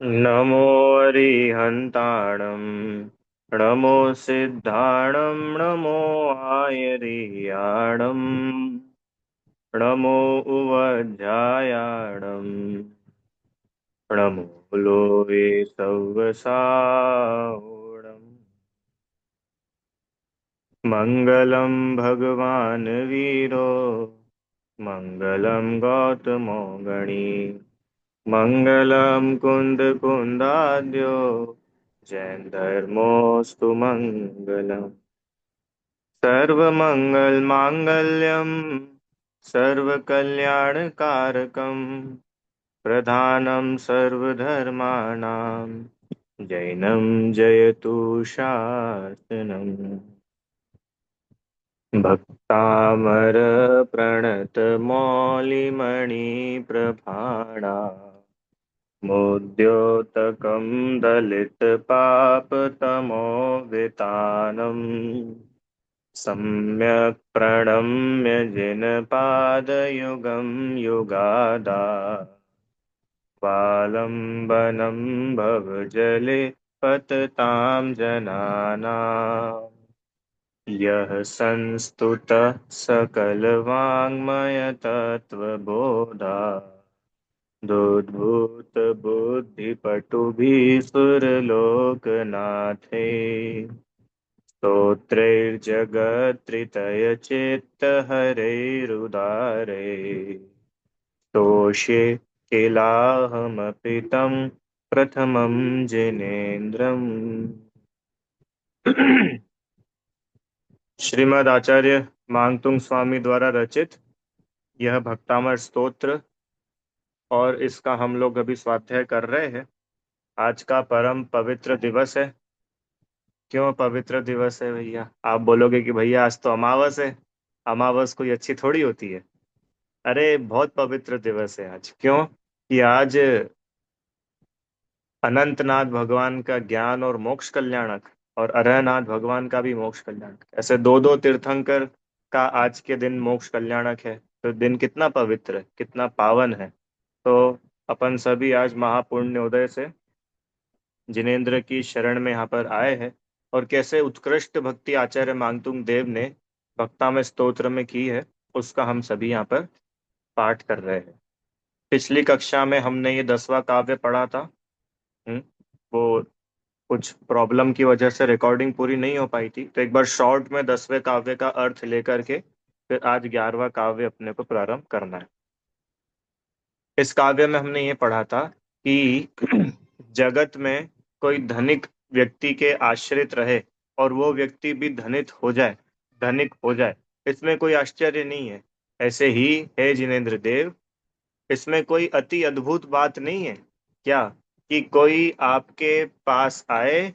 नमो अरिहन्ताणं नमो सिद्धाणं नमो आयर्याणं नमो उवध्यायाणं नमो लोके सव्वसावणम् मङ्गलं भगवान् वीरो मङ्गलं गौतमो गणी मङ्गलं कुन्दकुन्दाद्यो जैनधर्मोऽस्तु मङ्गलम् सर्वमङ्गलमाङ्गल्यं सर्वकल्याणकारकं प्रधानं सर्वधर्माणां जैनं जयतु शासनम् भक्तामरप्रणतमौलिमणिप्रभाणा मुद्योतकं दलितपापतमोवितानम् सम्यक् प्रणम्य जिनपादयुगं युगादा स्वालम्बनं भवजले पततां जनानां यः संस्तुतः सकलवाङ्मयतत्त्वबोधा दुद्भूतबुद्धिपटुभिः सुरलोकनाथे स्तोत्रैर्जगत्रितयचित्तहरैरुदारैः तोष्ये किलाहमपि तं प्रथमं जिनेन्द्रम्। श्रीमद् आचार्य मांगतुंग स्वामी द्वारा रचित यह भक्तामर स्तोत्र, और इसका हम लोग अभी स्वाध्याय कर रहे हैं। आज का परम पवित्र दिवस है। क्यों पवित्र दिवस है भैया? आप बोलोगे कि भैया आज तो अमावस है। अमावस कोई अच्छी थोड़ी होती है। अरे बहुत पवित्र दिवस है आज। क्यों? कि आज अनंतनाथ भगवान का ज्ञान और मोक्ष कल्याणक, और अरहनाथ भगवान का भी मोक्ष कल्याणक, ऐसे दो दो तीर्थंकर का आज के दिन मोक्ष कल्याणक है। तो दिन कितना पवित्र है, कितना पावन है। तो अपन सभी आज महापुण्य उदय से जिनेन्द्र की शरण में यहाँ पर आए हैं। और कैसे उत्कृष्ट भक्ति आचार्य मांगतुंग देव ने भक्ता में स्तोत्र में की है, उसका हम सभी यहाँ पर पाठ कर रहे हैं। पिछली कक्षा में हमने ये 10वां काव्य पढ़ा था। हम्म, वो कुछ प्रॉब्लम की वजह से रिकॉर्डिंग पूरी नहीं हो पाई थी, तो एक बार शॉर्ट में 10वें काव्य का अर्थ लेकर के फिर आज 11वां काव्य अपने को प्रारंभ करना है। इस काव्य में हमने ये पढ़ा था कि जगत में कोई धनिक व्यक्ति के आश्रित रहे और वो व्यक्ति भी धनिक हो जाए, इसमें कोई आश्चर्य नहीं है। ऐसे ही है जिनेन्द्र देव, इसमें कोई अति अद्भुत बात नहीं है। क्या? कि कोई आपके पास आए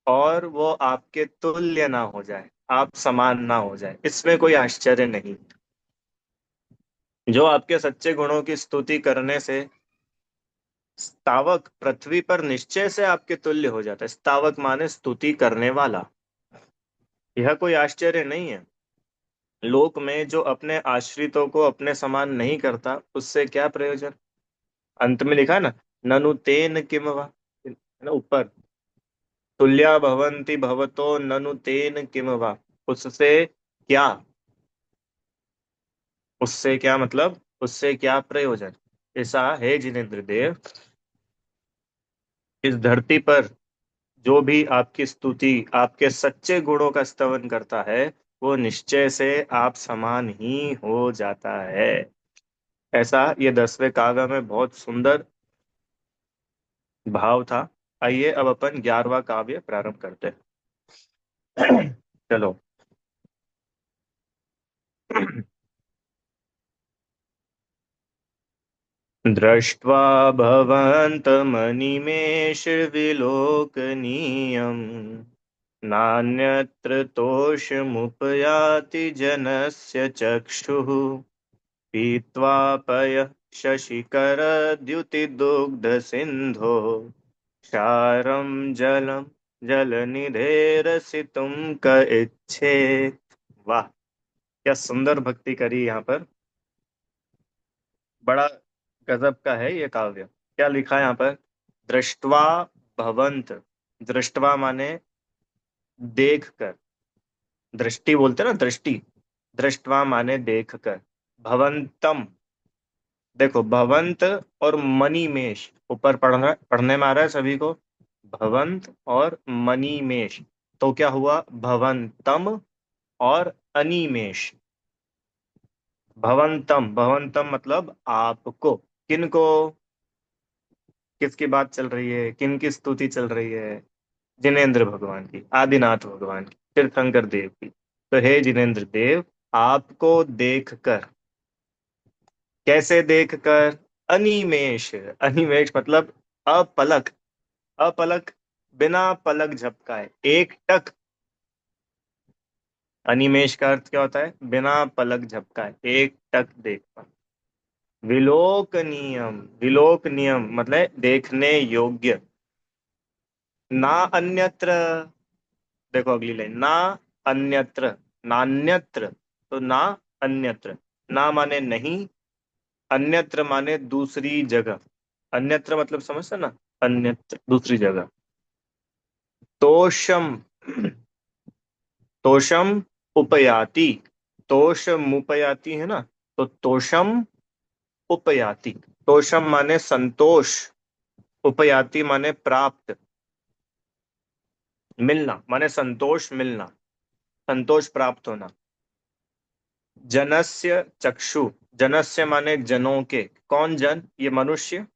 और वो आपके तुल्य ना हो जाए, आप समान ना हो जाए, इसमें कोई आश्चर्य नहीं। जो आपके सच्चे गुणों की स्तुति करने से स्तावक पृथ्वी पर निश्चय से आपके तुल्य हो जाता है। स्तावक माने स्तुति करने वाला। यह कोई आश्चर्य नहीं है। लोक में जो अपने आश्रितों को अपने समान नहीं करता, उससे क्या प्रयोजन? अंत में लिखा ना, ननु तेन किम वा, है ना ऊपर, तुल्या भवन्ति भवतो ननु तेन किम वा। उससे क्या? उससे क्या मतलब? उससे क्या प्रयोजन? ऐसा है जिनेन्द्र देव, इस धरती पर जो भी आपकी स्तुति, आपके सच्चे गुणों का स्तवन करता है, वो निश्चय से आप समान ही हो जाता है। ऐसा ये 10वें काव्य में बहुत सुंदर भाव था। आइए अब अपन 11वां काव्य प्रारंभ करते हैं। चलो। दृष्ट्वा भवन्तमनिमेषविलोकनीयम् नान्यत्र तोषमुपयाति जनस्य चक्षुः पीत्वा पयः शशिकरद्युतिदुग्धसिन्धो क्षारं जलं जलनिधेरसितुं क इच्छे। वाह, क्या सुंदर भक्ति करी यहाँ पर। बड़ा गजब का है ये काव्य। क्या लिखा है यहाँ पर? दृष्टवा भवंत, दृष्टवा माने देख कर, दृष्टि बोलते हैं ना, दृष्टि, दृष्टवा माने देख कर। भवंतम, देखो भवंत और मणिमेश, ऊपर पढ़ना पढ़ने में आ रहा है सभी को, भवंत और मणिमेश। तो क्या हुआ, भवंतम और अनिमेष। भवंतम, भवंतम मतलब आपको, किनको, किसकी बात चल रही है, किन की स्तुति चल रही है, जिनेंद्र भगवान की, आदिनाथ भगवान की, तीर्थंकर देव की। तो हे जिनेंद्र देव, आपको देखकर, कैसे देखकर, अनिमेष, अनिमेष मतलब अपलक, अपलक, बिना पलक झपकाए, एक टक। अनिमेष का अर्थ क्या होता है, बिना पलक झपकाए, एक टक देख पाना। विलोकनीयम, विलोकनीयम मतलब देखने योग्य। ना अन्यत्र, देखो अगली लाइन, ना अन्यत्र, नान्यत्र, तो ना अन्यत्र, ना माने नहीं, अन्यत्र माने दूसरी जगह, अन्यत्र मतलब समझते ना, अन्यत्र दूसरी जगह। तोषम, तोषम उपयाति, तोषम उपयाति है ना, तो तोषम उपयाति, तोषम माने संतोष, उपयाति माने प्राप्त, मिलना माने संतोष मिलना, संतोष प्राप्त होना। जनस्य चक्षु, जनस्य माने जनों के, कौन जन, ये मनुष्य,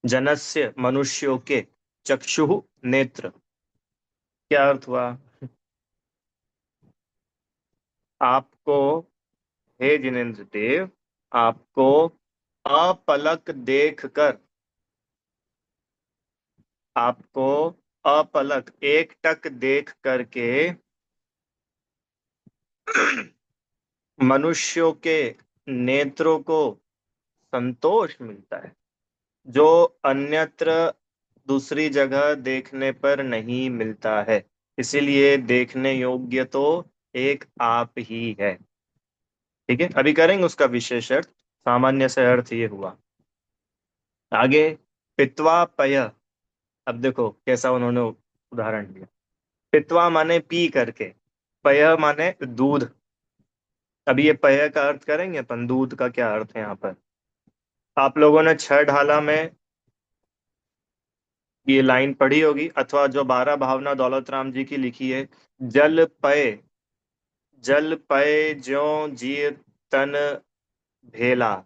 जनस्य मनुष्यों के, चक्षु नेत्र, क्या अर्थ हुआ, आपको, हे जिनेन्द्र देव, आपको अपलक देख कर, आपको अपलक एक टक देख करके मनुष्यों के नेत्रों को संतोष मिलता है, जो अन्यत्र दूसरी जगह देखने पर नहीं मिलता है। इसीलिए देखने योग्य तो एक आप ही है। ठीक है, अभी करेंगे उसका विशेष अर्थ, सामान्य से अर्थ ये हुआ। आगे, पित्वा पय, अब देखो कैसा उन्होंने उदाहरण दिया। पित्वा माने पी करके, पय माने दूध। अभी ये पय का अर्थ करेंगे अपन, दूध का क्या अर्थ है यहाँ पर। आप लोगों ने छह ढाला में ये लाइन पढ़ी होगी, अथवा जो 12 भावना दौलत राम जी की लिखी है, जल पय, जल पय ज्यों जिय तन भेला,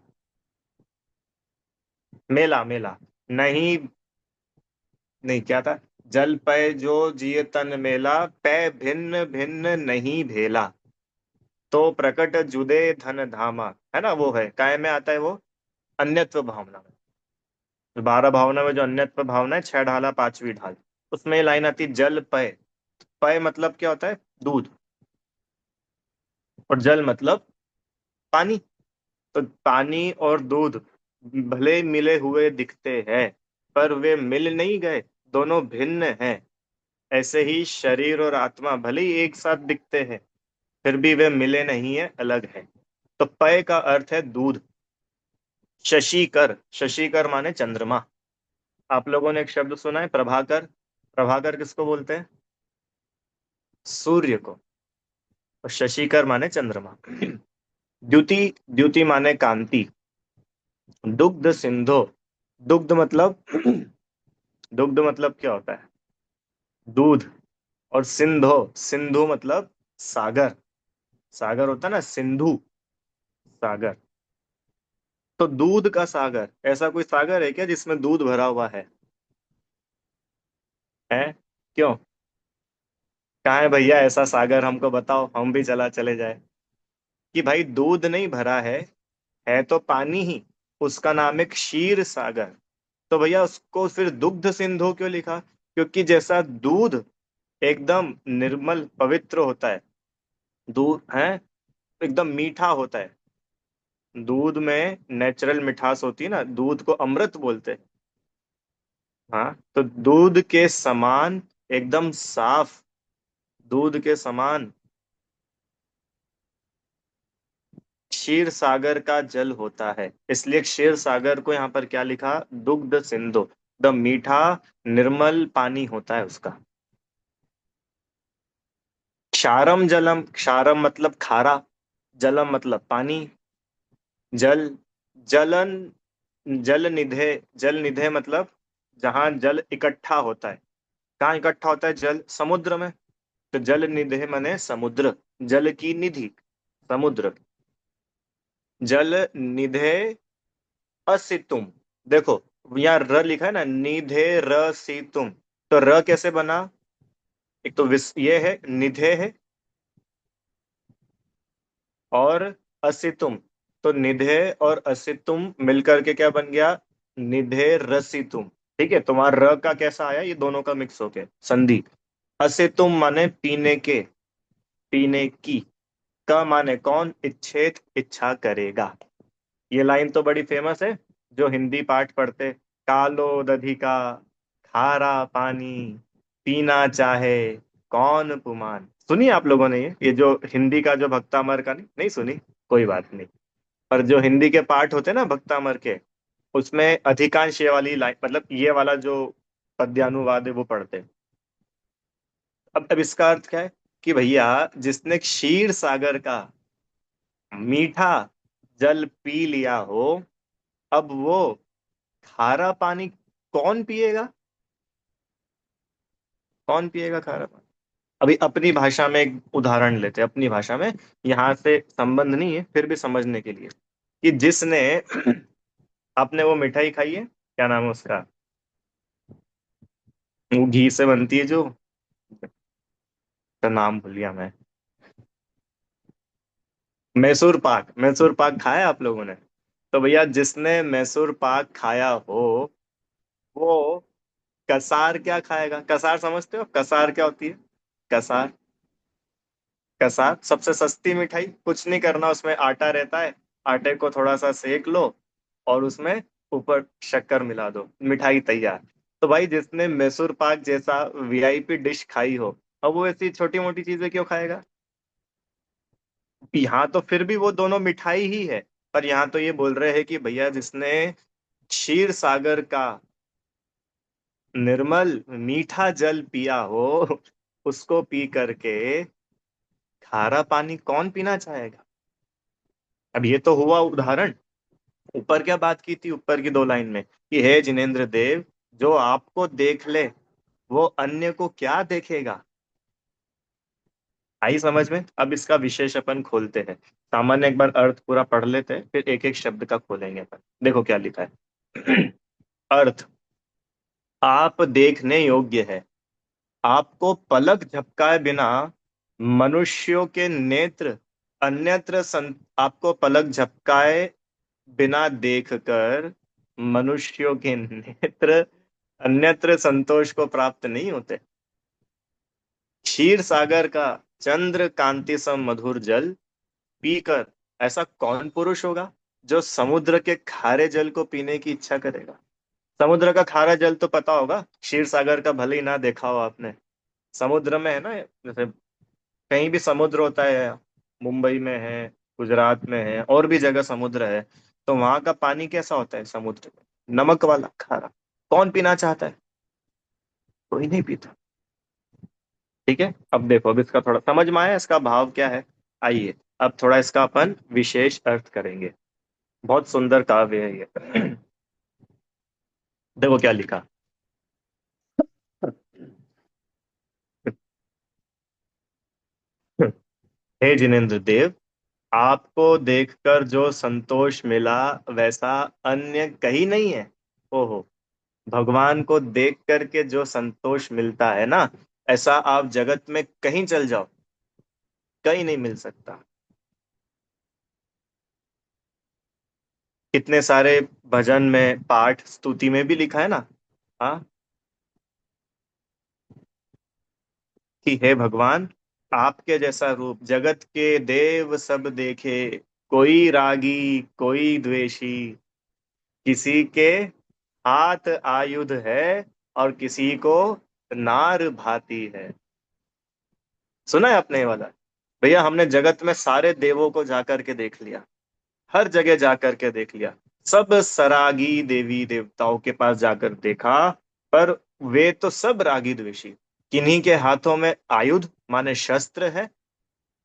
मेला, मेला, नहीं, नहीं क्या था, जल पय जो जिय तन मेला, पै भिन्न भिन्न नहीं भेला, तो प्रकट जुदे धन धामा, है ना, वो है काय में आता है वो, अन्यत्व भावना में। 12 भावना में जो अन्यत्व भावना है, छह ढाला पांचवी ढाल, उसमें ये लाइन आती है, जल पय, पय मतलब क्या होता है, दूध, और जल मतलब पानी। तो पानी और दूध भले मिले हुए दिखते हैं, पर वे मिल नहीं गए, दोनों भिन्न हैं। ऐसे ही शरीर और आत्मा भले ही एक साथ दिखते हैं, फिर भी वे मिले नहीं है, अलग है। तो पय का अर्थ है दूध। शशिकर, शशिकर माने चंद्रमा। आप लोगों ने एक शब्द सुना है प्रभाकर, प्रभाकर किसको बोलते हैं, सूर्य को। और शशिकर माने चंद्रमा। द्युति, द्युति माने कांति। दुग्ध सिंधु, दुग्ध मतलब दुग्ध मतलब क्या होता है, दूध। और सिंधु, सिंधु मतलब सागर, सागर होता है ना, सिंधु सागर। तो दूध का सागर, ऐसा कोई सागर है क्या जिसमें दूध भरा हुआ है क्यों, कहाँ है भैया ऐसा सागर, हमको बताओ, हम भी चला चले जाए। कि भाई दूध नहीं भरा है तो पानी ही, उसका नाम है क्षीर सागर। तो भैया उसको फिर दुग्ध सिंधु क्यों लिखा, क्योंकि जैसा दूध एकदम निर्मल पवित्र होता है, दूध है एकदम मीठा होता है, दूध में नेचुरल मिठास होती है ना, दूध को अमृत बोलते हैं। हाँ, तो दूध के समान, एकदम साफ, दूध के समान क्षीर सागर का जल होता है, इसलिए क्षीर सागर को यहाँ पर क्या लिखा, दुग्ध सिंधु। द मीठा निर्मल पानी होता है उसका। क्षारम जलम, क्षारम मतलब खारा, जलम मतलब पानी, जल, जलन, जल निधे, जल निधे मतलब जहां जल इकट्ठा होता है। कहाँ इकट्ठा होता है जल, समुद्र में। तो जल निधे मने समुद्र, जल की निधि समुद्र। जल निधे असितुम। देखो यहाँ र लिखा है ना, निधे र सी तुम। तो र कैसे बना, एक तो ये है निधे है, और असितुम। तो निधे और असितुम मिलकर के क्या बन गया, निधे रसितुम। ठीक है, तुम्हारा र का कैसा आया, ये दोनों का मिक्स होके संधि। असितुम माने पीने के, पीने की। क माने कौन, इच्छेत इच्छा करेगा। ये लाइन तो बड़ी फेमस है, जो हिंदी पाठ पढ़ते, कालो दधिका खारा पानी पीना चाहे कौन पुमान। सुनी आप लोगों ने ये जो हिंदी का जो भक्तामर का, नहीं नहीं सुनी, कोई बात नहीं। पर जो हिंदी के पाठ होते हैं ना भक्तामर के, उसमें अधिकांश ये वाली लाइन, मतलब ये वाला जो पद्यानुवाद है वो पढ़ते हैं। अब इसका अर्थ क्या है, कि भैया जिसने क्षीर सागर का मीठा जल पी लिया हो, अब वो खारा पानी कौन पिएगा, कौन पिएगा खारा पानी। अभी अपनी भाषा में एक उदाहरण लेते हैं, अपनी भाषा में, यहाँ से संबंध नहीं है फिर भी समझने के लिए, कि जिसने आपने वो मिठाई खाई है, क्या नाम है उसका, वो घी से बनती है जो, तो नाम भूल गया मैं। मैसूर पाक, मैसूर पाक खाया आप लोगों ने। तो भैया जिसने मैसूर पाक खाया हो, वो कसार क्या खाएगा, कसार समझते हो, कसार क्या होती है, कसार, कसार सबसे सस्ती मिठाई, कुछ नहीं करना, उसमें आटा रहता है, आटे को थोड़ा सा सेक लो और उसमें ऊपर शक्कर मिला दो, मिठाई तैयार। तो भाई जिसने मैसूर पाक जैसा वीआईपी डिश खाई हो, अब वो ऐसी छोटी मोटी चीजें क्यों खाएगा। यहाँ तो फिर भी वो दोनों मिठाई ही है, पर यहाँ तो ये बोल रहे हैं कि भैया जिसने क्षीर सागर का निर्मल मीठा जल पिया हो, उसको पी करके खारा पानी कौन पीना चाहेगा। अब ये तो हुआ उदाहरण। ऊपर क्या बात की थी, ऊपर की दो लाइन में, कि हे जिनेंद्र देव, जो आपको देख ले वो अन्य को क्या देखेगा। आई समझ में। अब इसका विशेष अपन खोलते हैं, सामान्य एक बार अर्थ पूरा पढ़ लेते हैं, फिर एक एक शब्द का खोलेंगे अपन। देखो क्या लिखा है। अर्थ, आप देखने योग्य है, आपको पलक झपकाए बिना मनुष्यों के नेत्र अन्यत्र आपको पलक झपकाए बिना देखकर मनुष्यों के नेत्र अन्यत्र संतोष को प्राप्त नहीं होते। क्षीर सागर का चंद्र कांति सम मधुर जल पीकर ऐसा कौन पुरुष होगा, जो समुद्र के खारे जल को पीने की इच्छा करेगा। समुद्र का खारा जल तो पता होगा, क्षीर सागर का भले ही ना देखा हो आपने। समुद्र में है ना, जैसे कहीं भी समुद्र होता है, मुंबई में है, गुजरात में है, और भी जगह समुद्र है, तो वहां का पानी कैसा होता है समुद्र में, नमक वाला खारा। कौन पीना चाहता है, कोई नहीं पीता। ठीक है, अब देखो, अब इसका थोड़ा समझ में आया इसका भाव क्या है। आइए अब थोड़ा इसका अपन विशेष अर्थ करेंगे। बहुत सुंदर काव्य है ये। देखो क्या लिखा। हे जिनेन्द्र देव, आपको देखकर जो संतोष मिला वैसा अन्य कहीं नहीं है। ओहो, भगवान को देख करके जो संतोष मिलता है ना, ऐसा आप जगत में कहीं चल जाओ, कहीं नहीं मिल सकता। कितने सारे भजन में, पाठ स्तुति में भी लिखा है ना, हाँ, कि हे भगवान, आपके जैसा रूप जगत के देव सब देखे, कोई रागी कोई द्वेषी, किसी के हाथ आयुध है और किसी को नार भाती है। सुना है आपने ये वाला। भैया हमने जगत में सारे देवों को जाकर के देख लिया, हर जगह जाकर के देख लिया, सब सरागी देवी देवताओं के पास जाकर देखा, पर वे तो सब रागी द्वेषी। किन्हीं के हाथों में आयुध माने शस्त्र है,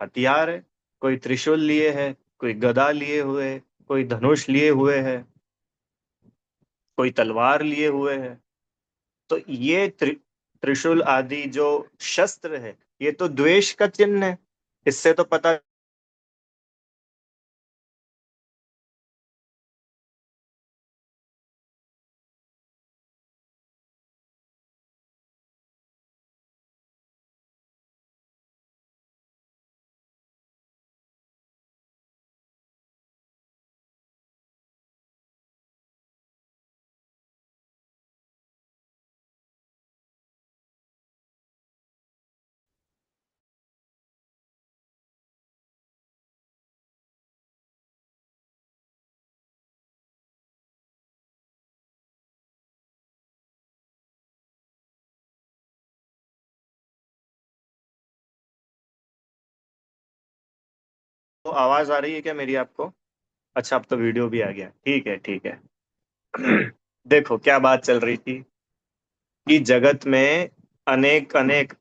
हथियार है। कोई त्रिशूल लिए है, कोई गदा लिए हुए है, कोई धनुष लिए हुए है, कोई तलवार लिए हुए है। तो ये त्रिशूल आदि जो शस्त्र है, ये तो द्वेष का चिन्ह है। इससे तो पता। तो आवाज आ रही है क्या मेरी आपको? अच्छा, अब तो वीडियो भी आ गया, ठीक है ठीक है। देखो क्या बात चल रही थी कि जगत में अनेक अनेक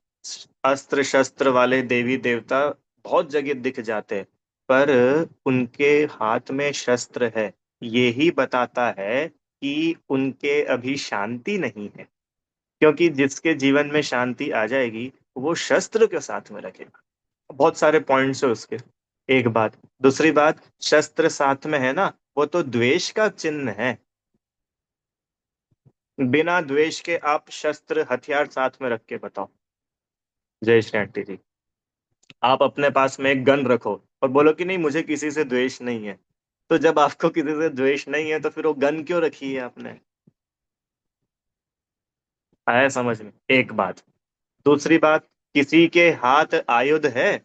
अस्त्र शस्त्र वाले देवी देवता बहुत जगह दिख जाते हैं, पर उनके हाथ में शस्त्र है, ये ही बताता है कि उनके अभी शांति नहीं है। क्योंकि जिसके जीवन में शांति आ जाएगी, वो शस्त्र के साथ में रखेगा। बहुत सारे पॉइंट्स है उसके। एक बात, दूसरी बात, शस्त्र साथ में है ना, वो तो द्वेष का चिन्ह है। बिना द्वेष के आप शस्त्र हथियार साथ में रख के बताओ। जय श्री आंटी जी। आप अपने पास में एक गन रखो और बोलो कि नहीं मुझे किसी से द्वेष नहीं है। तो जब आपको किसी से द्वेष नहीं है, तो फिर वो गन क्यों रखी है आपने? आया समझ में? एक बात। दूसरी बात, किसी के हाथ आयुध है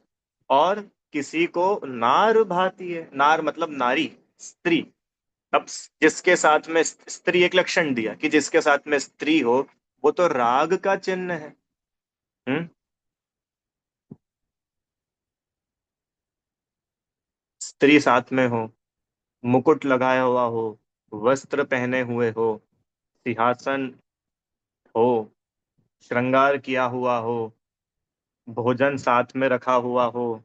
और किसी को नार भाती है। नार मतलब नारी, स्त्री। अब जिसके साथ में स्त्री, एक लक्षण दिया कि जिसके साथ में स्त्री हो, वो तो राग का चिन्ह है। हम्म। स्त्री साथ में हो, मुकुट लगाया हुआ हो, वस्त्र पहने हुए हो, सिंहासन हो, श्रृंगार किया हुआ हो, भोजन साथ में रखा हुआ हो,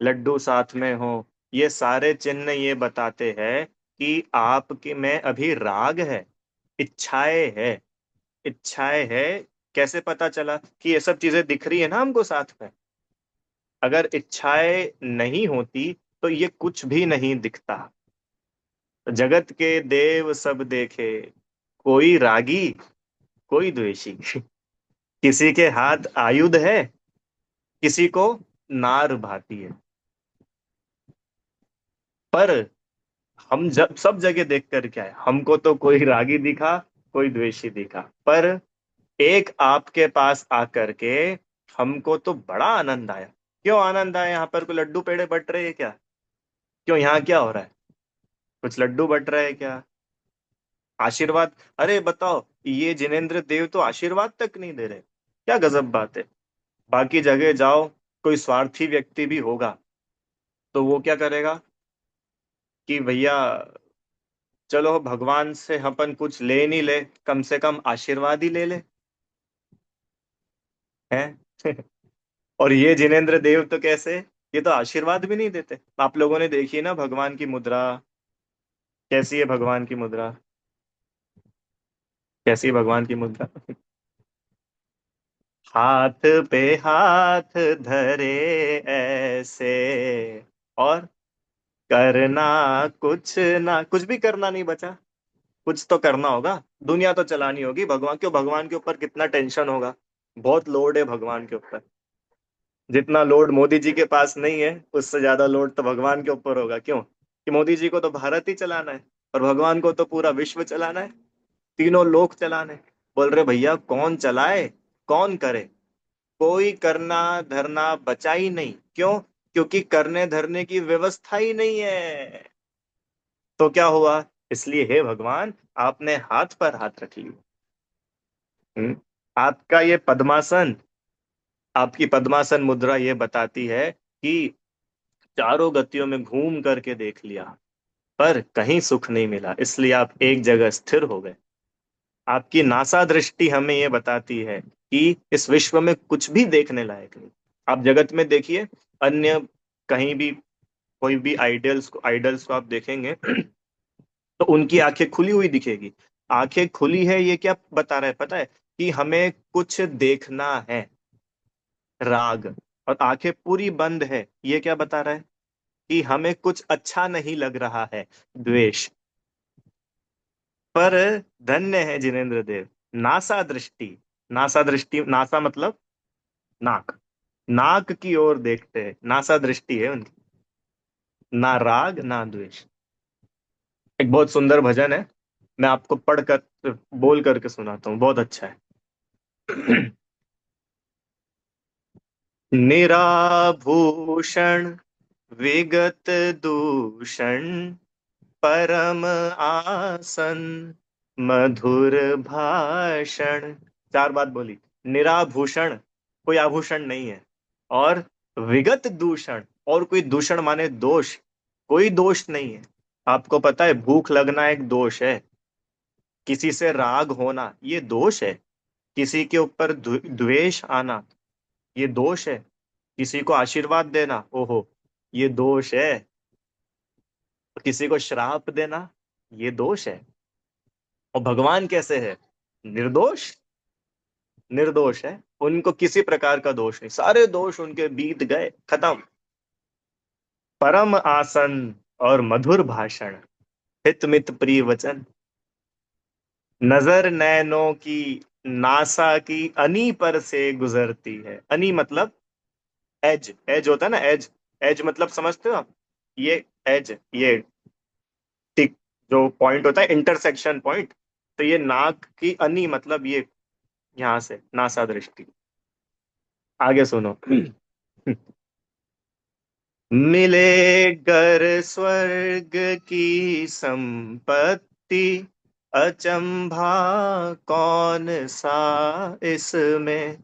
लड्डू साथ में हो, ये सारे चिन्ह ये बताते हैं कि आपके में अभी राग है, इच्छाएं है, इच्छाएं है। कैसे पता चला कि ये सब चीजें दिख रही है ना हमको साथ में? अगर इच्छाएं नहीं होती तो ये कुछ भी नहीं दिखता। जगत के देव सब देखे, कोई रागी कोई द्वेषी। किसी के हाथ आयुध है, किसी को नार भाती है। पर हम जब सब जगह देख कर क्या है, हमको तो कोई रागी दिखा, कोई द्वेषी दिखा, पर एक आपके पास आकर के हमको तो बड़ा आनंद आया। क्यों आनंद आया? यहाँ पर कोई लड्डू पेड़े बट रहे हैं क्या? क्यों, यहाँ क्या हो रहा है? कुछ लड्डू बट रहे हैं क्या? आशीर्वाद? अरे बताओ, ये जिनेंद्र देव तो आशीर्वाद तक नहीं दे रहे, क्या गजब बात है। बाकी जगह जाओ, कोई स्वार्थी व्यक्ति भी होगा, तो वो क्या करेगा कि भैया चलो भगवान से अपन कुछ ले नहीं ले, कम से कम आशीर्वाद ही ले ले। हैं? और ये जिनेंद्र देव तो कैसे, ये तो आशीर्वाद भी नहीं देते। आप लोगों ने देखी ना भगवान की मुद्रा? कैसी है भगवान की मुद्रा? कैसी है भगवान की मुद्रा? हाथ पे हाथ धरे ऐसे, और करना कुछ ना, कुछ भी करना नहीं बचा। कुछ तो करना होगा, दुनिया तो चलानी होगी। भगवान क्यों, भगवान के ऊपर कितना टेंशन होगा, बहुत लोड है भगवान के ऊपर। जितना लोड मोदी जी के पास नहीं है, उससे ज्यादा लोड तो भगवान के ऊपर होगा। क्यों? कि मोदी जी को तो भारत ही चलाना है, और भगवान को तो पूरा विश्व चलाना है, तीनों लोक चलाने। बोल रहे भैया कौन चलाए, कौन करे? कोई करना धरना बचा ही नहीं। क्यों? क्योंकि करने धरने की व्यवस्था ही नहीं है। तो क्या हुआ? इसलिए हे भगवान, आपने हाथ पर हाथ रख लिया। आपका ये पद्मासन, आपकी पद्मासन मुद्रा ये बताती है कि चारों गतियों में घूम करके देख लिया, पर कहीं सुख नहीं मिला, इसलिए आप एक जगह स्थिर हो गए। आपकी नासा दृष्टि हमें ये बताती है कि इस विश्व में कुछ भी देखने लायक नहीं। आप जगत में देखिए, अन्य कहीं भी कोई भी आइडल्स को आप देखेंगे तो उनकी आंखें खुली हुई दिखेगी। आंखें खुली है, ये क्या बता रहा है पता है? कि हमें कुछ देखना है, राग। और आंखें पूरी बंद है, ये क्या बता रहा है? कि हमें कुछ अच्छा नहीं लग रहा है, द्वेष। पर धन्य है जिनेन्द्र देव, नासा दृष्टि। नासा दृष्टि, नासा मतलब नाक, नाक की ओर देखते हैं, नासा दृष्टि है उनकी। ना राग ना द्वेष। एक बहुत सुंदर भजन है, मैं आपको पढ़ कर बोल करके सुनाता हूँ, बहुत अच्छा है। निराभूषण विगत दूषण, परम आसन मधुर भाषण। चार बात बोली। निराभूषण, कोई आभूषण नहीं है। और विगत दूषण, और कोई दूषण माने दोष, कोई दोष नहीं है। आपको पता है भूख लगना एक दोष है, किसी से राग होना ये दोष है, किसी के ऊपर द्वेष आना ये दोष है, किसी को आशीर्वाद देना ओहो ये दोष है, किसी को श्राप देना ये दोष है। और भगवान कैसे है? निर्दोष, निर्दोष है। उनको किसी प्रकार का दोष नहीं, सारे दोष उनके बीत गए, खत्म। परम आसन और मधुर भाषण, हित मित प्रिय वचन, नजर नैनों की नासा की अनी पर से गुजरती है। अनी मतलब एज, एज होता है ना, एज। एज मतलब समझते हो आप? ये एज, ये टिक, जो पॉइंट होता है इंटरसेक्शन पॉइंट, तो ये नाक की अनी मतलब ये यहां से नासा दृष्टि। आगे सुनो। मिले गर स्वर्ग की संपत्ति, अचंभा कौन सा इसमें,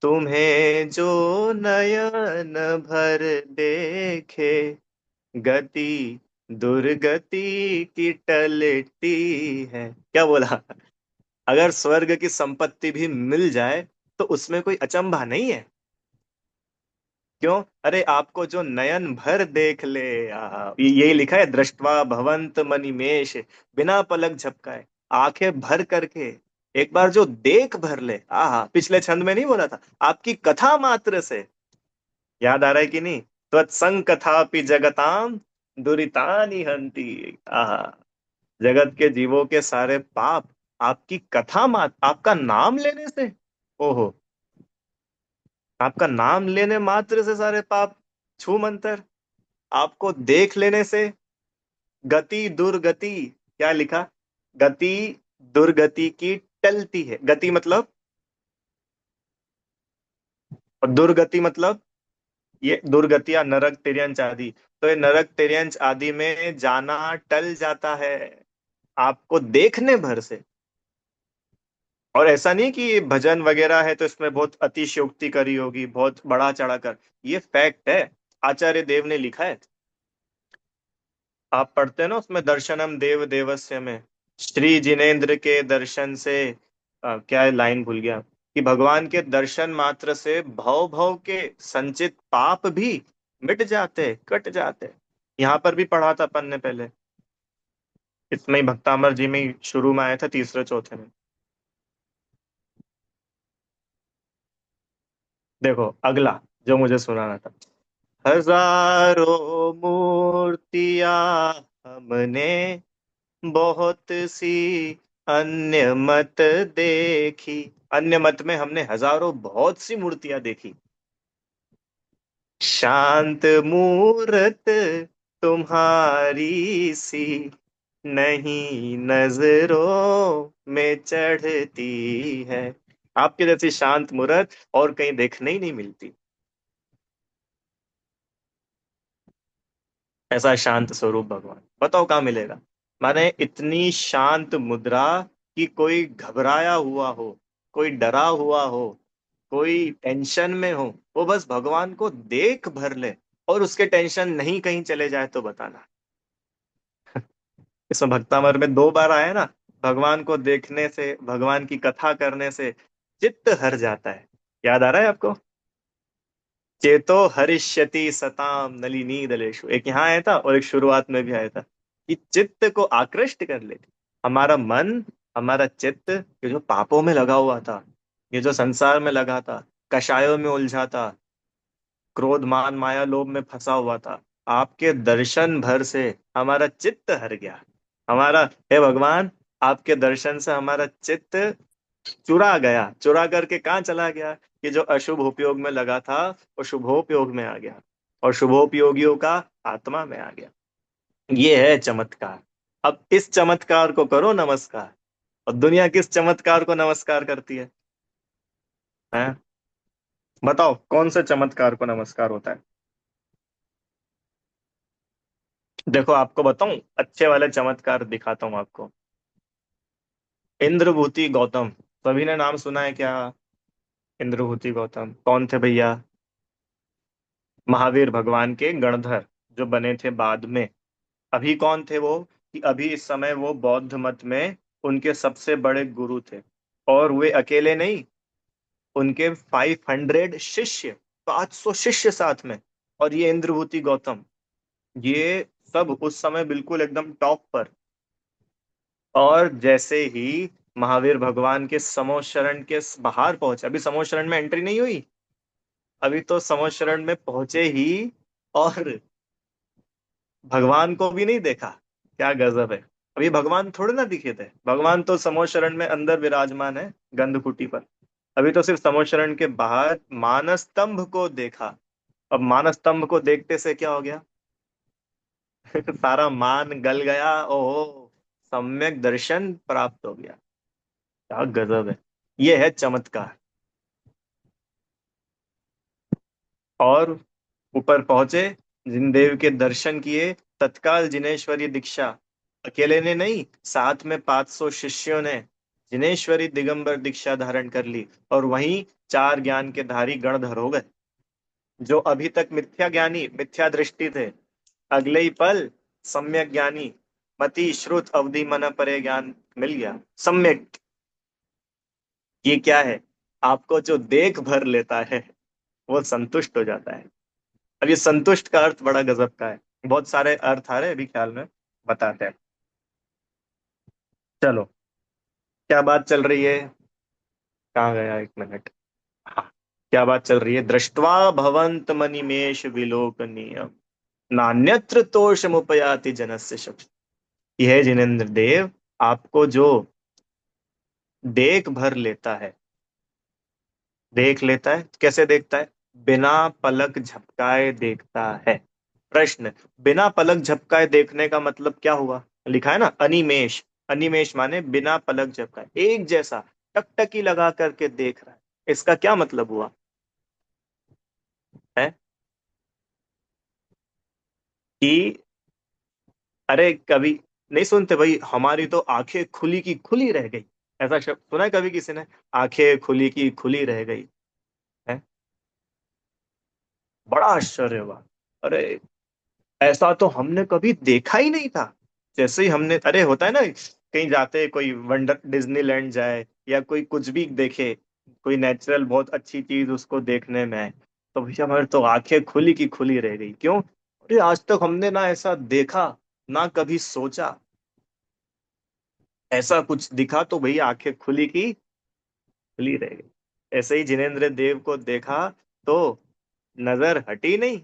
तुम्हें जो नयन भर देखे, गति दुर्गति की टलती है। क्या बोला? अगर स्वर्ग की संपत्ति भी मिल जाए तो उसमें कोई अचंभा नहीं है। क्यों? अरे आपको जो नयन भर देख ले, यही लिखा है, दृष्टवा भवंत मनिमेष, बिना पलक झपकाए, आंखें भर करके एक बार जो देख भर ले, आहा, पिछले छंद में नहीं बोला था, आपकी कथा मात्र से, याद आ रहा है कि नहीं? त्वत्संग कथापि जगताम दुरितानि हंति। आहा, जगत के जीवों के सारे पाप आपकी कथा मात्र, आपका नाम लेने से, ओहो, आपका नाम लेने मात्र से सारे पाप छू मंतर, आपको देख लेने से गति दुर्गति, क्या लिखा? गति दुर्गति की टलती है। गति मतलब, और दुर्गति मतलब ये दुर्गतियां नरक तिर्यंच आदि, तो ये नरक तिर्यंच आदि में जाना टल जाता है आपको देखने भर से। और ऐसा नहीं कि ये भजन वगैरह है तो इसमें बहुत अतिशयोक्ति करी होगी, बहुत बढ़ा चढ़ा कर, ये फैक्ट है। आचार्य देव ने लिखा है, आप पढ़ते हैं ना उसमें, दर्शनम देव देवस्य में, श्री जिनेन्द्र के दर्शन से, क्या है लाइन भूल गया, कि भगवान के दर्शन मात्र से भव भव के संचित पाप भी मिट जाते, कट जाते। यहाँ पर भी पढ़ा था अपन ने पहले, इसमें ही भक्तामर जी में ही शुरू में आया था, तीसरे चौथे में। देखो अगला जो मुझे सुनाना था। हजारों मूर्तियां हमने बहुत सी अन्य मत देखी। अन्य मत में हमने हजारों बहुत सी मूर्तियां देखी। शांत मूरत तुम्हारी सी नहीं नजरों में चढ़ती है। आपके जैसी शांत मूरत और कहीं देखने ही नहीं मिलती। ऐसा शांत स्वरूप भगवान, बताओ कहाँ मिलेगा? माने इतनी शांत मुद्रा कि कोई घबराया हुआ हो, कोई डरा हुआ हो, कोई टेंशन में हो, वो बस भगवान को देख भर ले और उसके टेंशन नहीं कहीं चले जाए तो बताना। इसमें भक्तामर में 2 बार आया ना, भगवान को देखने से, भगवान की कथा करने से चित्त हर जाता है। याद आ रहा है आपको? चेतो हरिष्यति सताम नलिनी दलेषु, एक यहाँ आया था और एक शुरुआत में भी आया था कि चित्त को आकृष्ट कर लेती। हमारा मन, हमारा चित्त, ये जो पापों में लगा हुआ था, ये जो संसार में लगा था, कषायों में उलझा था, क्रोध मान माया लोभ में फंसा हुआ था, आपके दर्शन भर से हमारा चित्त हर गया। हमारा, हे भगवान, आपके दर्शन से हमारा चित्त चुरा गया, चुरा करके कहाँ चला गया? कि जो अशुभ उपयोग में लगा था वो शुभोपयोग में आ गया, और शुभोपयोगियों का आत्मा में आ गया। ये है चमत्कार। अब इस चमत्कार को करो नमस्कार। और दुनिया किस चमत्कार को नमस्कार करती है? बताओ कौन से चमत्कार को नमस्कार होता है? देखो आपको बताऊं, अच्छे वाले चमत्कार दिखाता हूं आपको। इंद्रभूति गौतम, सभी ने नाम सुना है क्या? इंद्रभूति गौतम कौन थे भैया? महावीर भगवान के गणधर, जो बने थे बाद में। अभी कौन थे वो? कि अभी इस समय वो बौद्ध मत में उनके सबसे बड़े गुरु थे। और वे अकेले नहीं, उनके 500 शिष्य, 500 शिष्य साथ में। और ये इंद्रभूति गौतम, ये सब उस समय बिल्कुल एकदम टॉप पर। और जैसे ही महावीर भगवान के समोशरण के बाहर पहुंचे, अभी समोशरण में एंट्री नहीं हुई, अभी तो समोशरण में पहुंचे ही, और भगवान को भी नहीं देखा। क्या गजब है! अभी भगवान थोड़े ना दिखे थे, भगवान तो समोशरण में अंदर विराजमान है, गंधकुटी पर। अभी तो सिर्फ समोशरण के बाहर मानस स्तंभ को देखा। अब मानस स्तंभ को देखते से क्या हो गया? सारा मान गल गया, ओहो, सम्यक दर्शन प्राप्त हो गया। क्या गजब है! ये है चमत्कार। और ऊपर पहुंचे, जिनदेव के दर्शन किए, तत्काल जिनेश्वरी दीक्षा। अकेले ने नहीं, साथ में 500 शिष्यों ने जिनेश्वरी दिगंबर दीक्षा धारण कर ली। और वहीं 4 ज्ञान के धारी गणधर हो गए। जो अभी तक मिथ्या ज्ञानी, मिथ्या दृष्टि थे, अगले ही पल सम्यक ज्ञानी, मति श्रुत अवधि मन परे ज्ञान मिल गया। सम्यक, ये क्या है? आपको जो देख भर लेता है वो संतुष्ट हो जाता है। अब ये संतुष्ट का अर्थ बड़ा गजब का है। बहुत सारे अर्थ आ रहे हैं अभी ख्याल में, बताते हैं। चलो, क्या बात चल रही है? कहाँ गया? 1 मिनट। हाँ, क्या बात चल रही है? दृष्ट्वा भवंत मनिमेष विलोकनीय, नान्यत्र तोषमुपयाति जनस्य शक्ति। यह जिनेन्द्र देव, आपको जो देख भर लेता है, देख लेता है, कैसे देखता है? बिना पलक झपकाए देखता है। प्रश्न, बिना पलक झपकाए देखने का मतलब क्या हुआ? लिखा है ना अनिमेष। अनिमेष माने बिना पलक झपकाए, एक जैसा टकटकी लगा करके देख रहा है। इसका क्या मतलब हुआ है? कि अरे कभी नहीं सुनते भाई, हमारी तो आंखें खुली की खुली रह गई। ऐसा शब्द सुना है कभी किसी ने? आंखें खुली की खुली रह गई है। बड़ा आश्चर्य हुआ। अरे ऐसा तो हमने कभी देखा ही नहीं था। जैसे ही हमने, अरे होता है ना, कहीं जाते, कोई वंडर डिज्नीलैंड जाए या कोई कुछ भी देखे, कोई नेचुरल बहुत अच्छी चीज उसको देखने में आए, तो भैया हमारी तो आंखें खुली की खुली रह गई। क्यों? अरे आज तक हमने ना ऐसा देखा, ना कभी सोचा, ऐसा कुछ दिखा तो भैया आंखें खुली की खुली रह गई। ऐसे ही जिनेंद्र देव को देखा तो नजर हटी नहीं,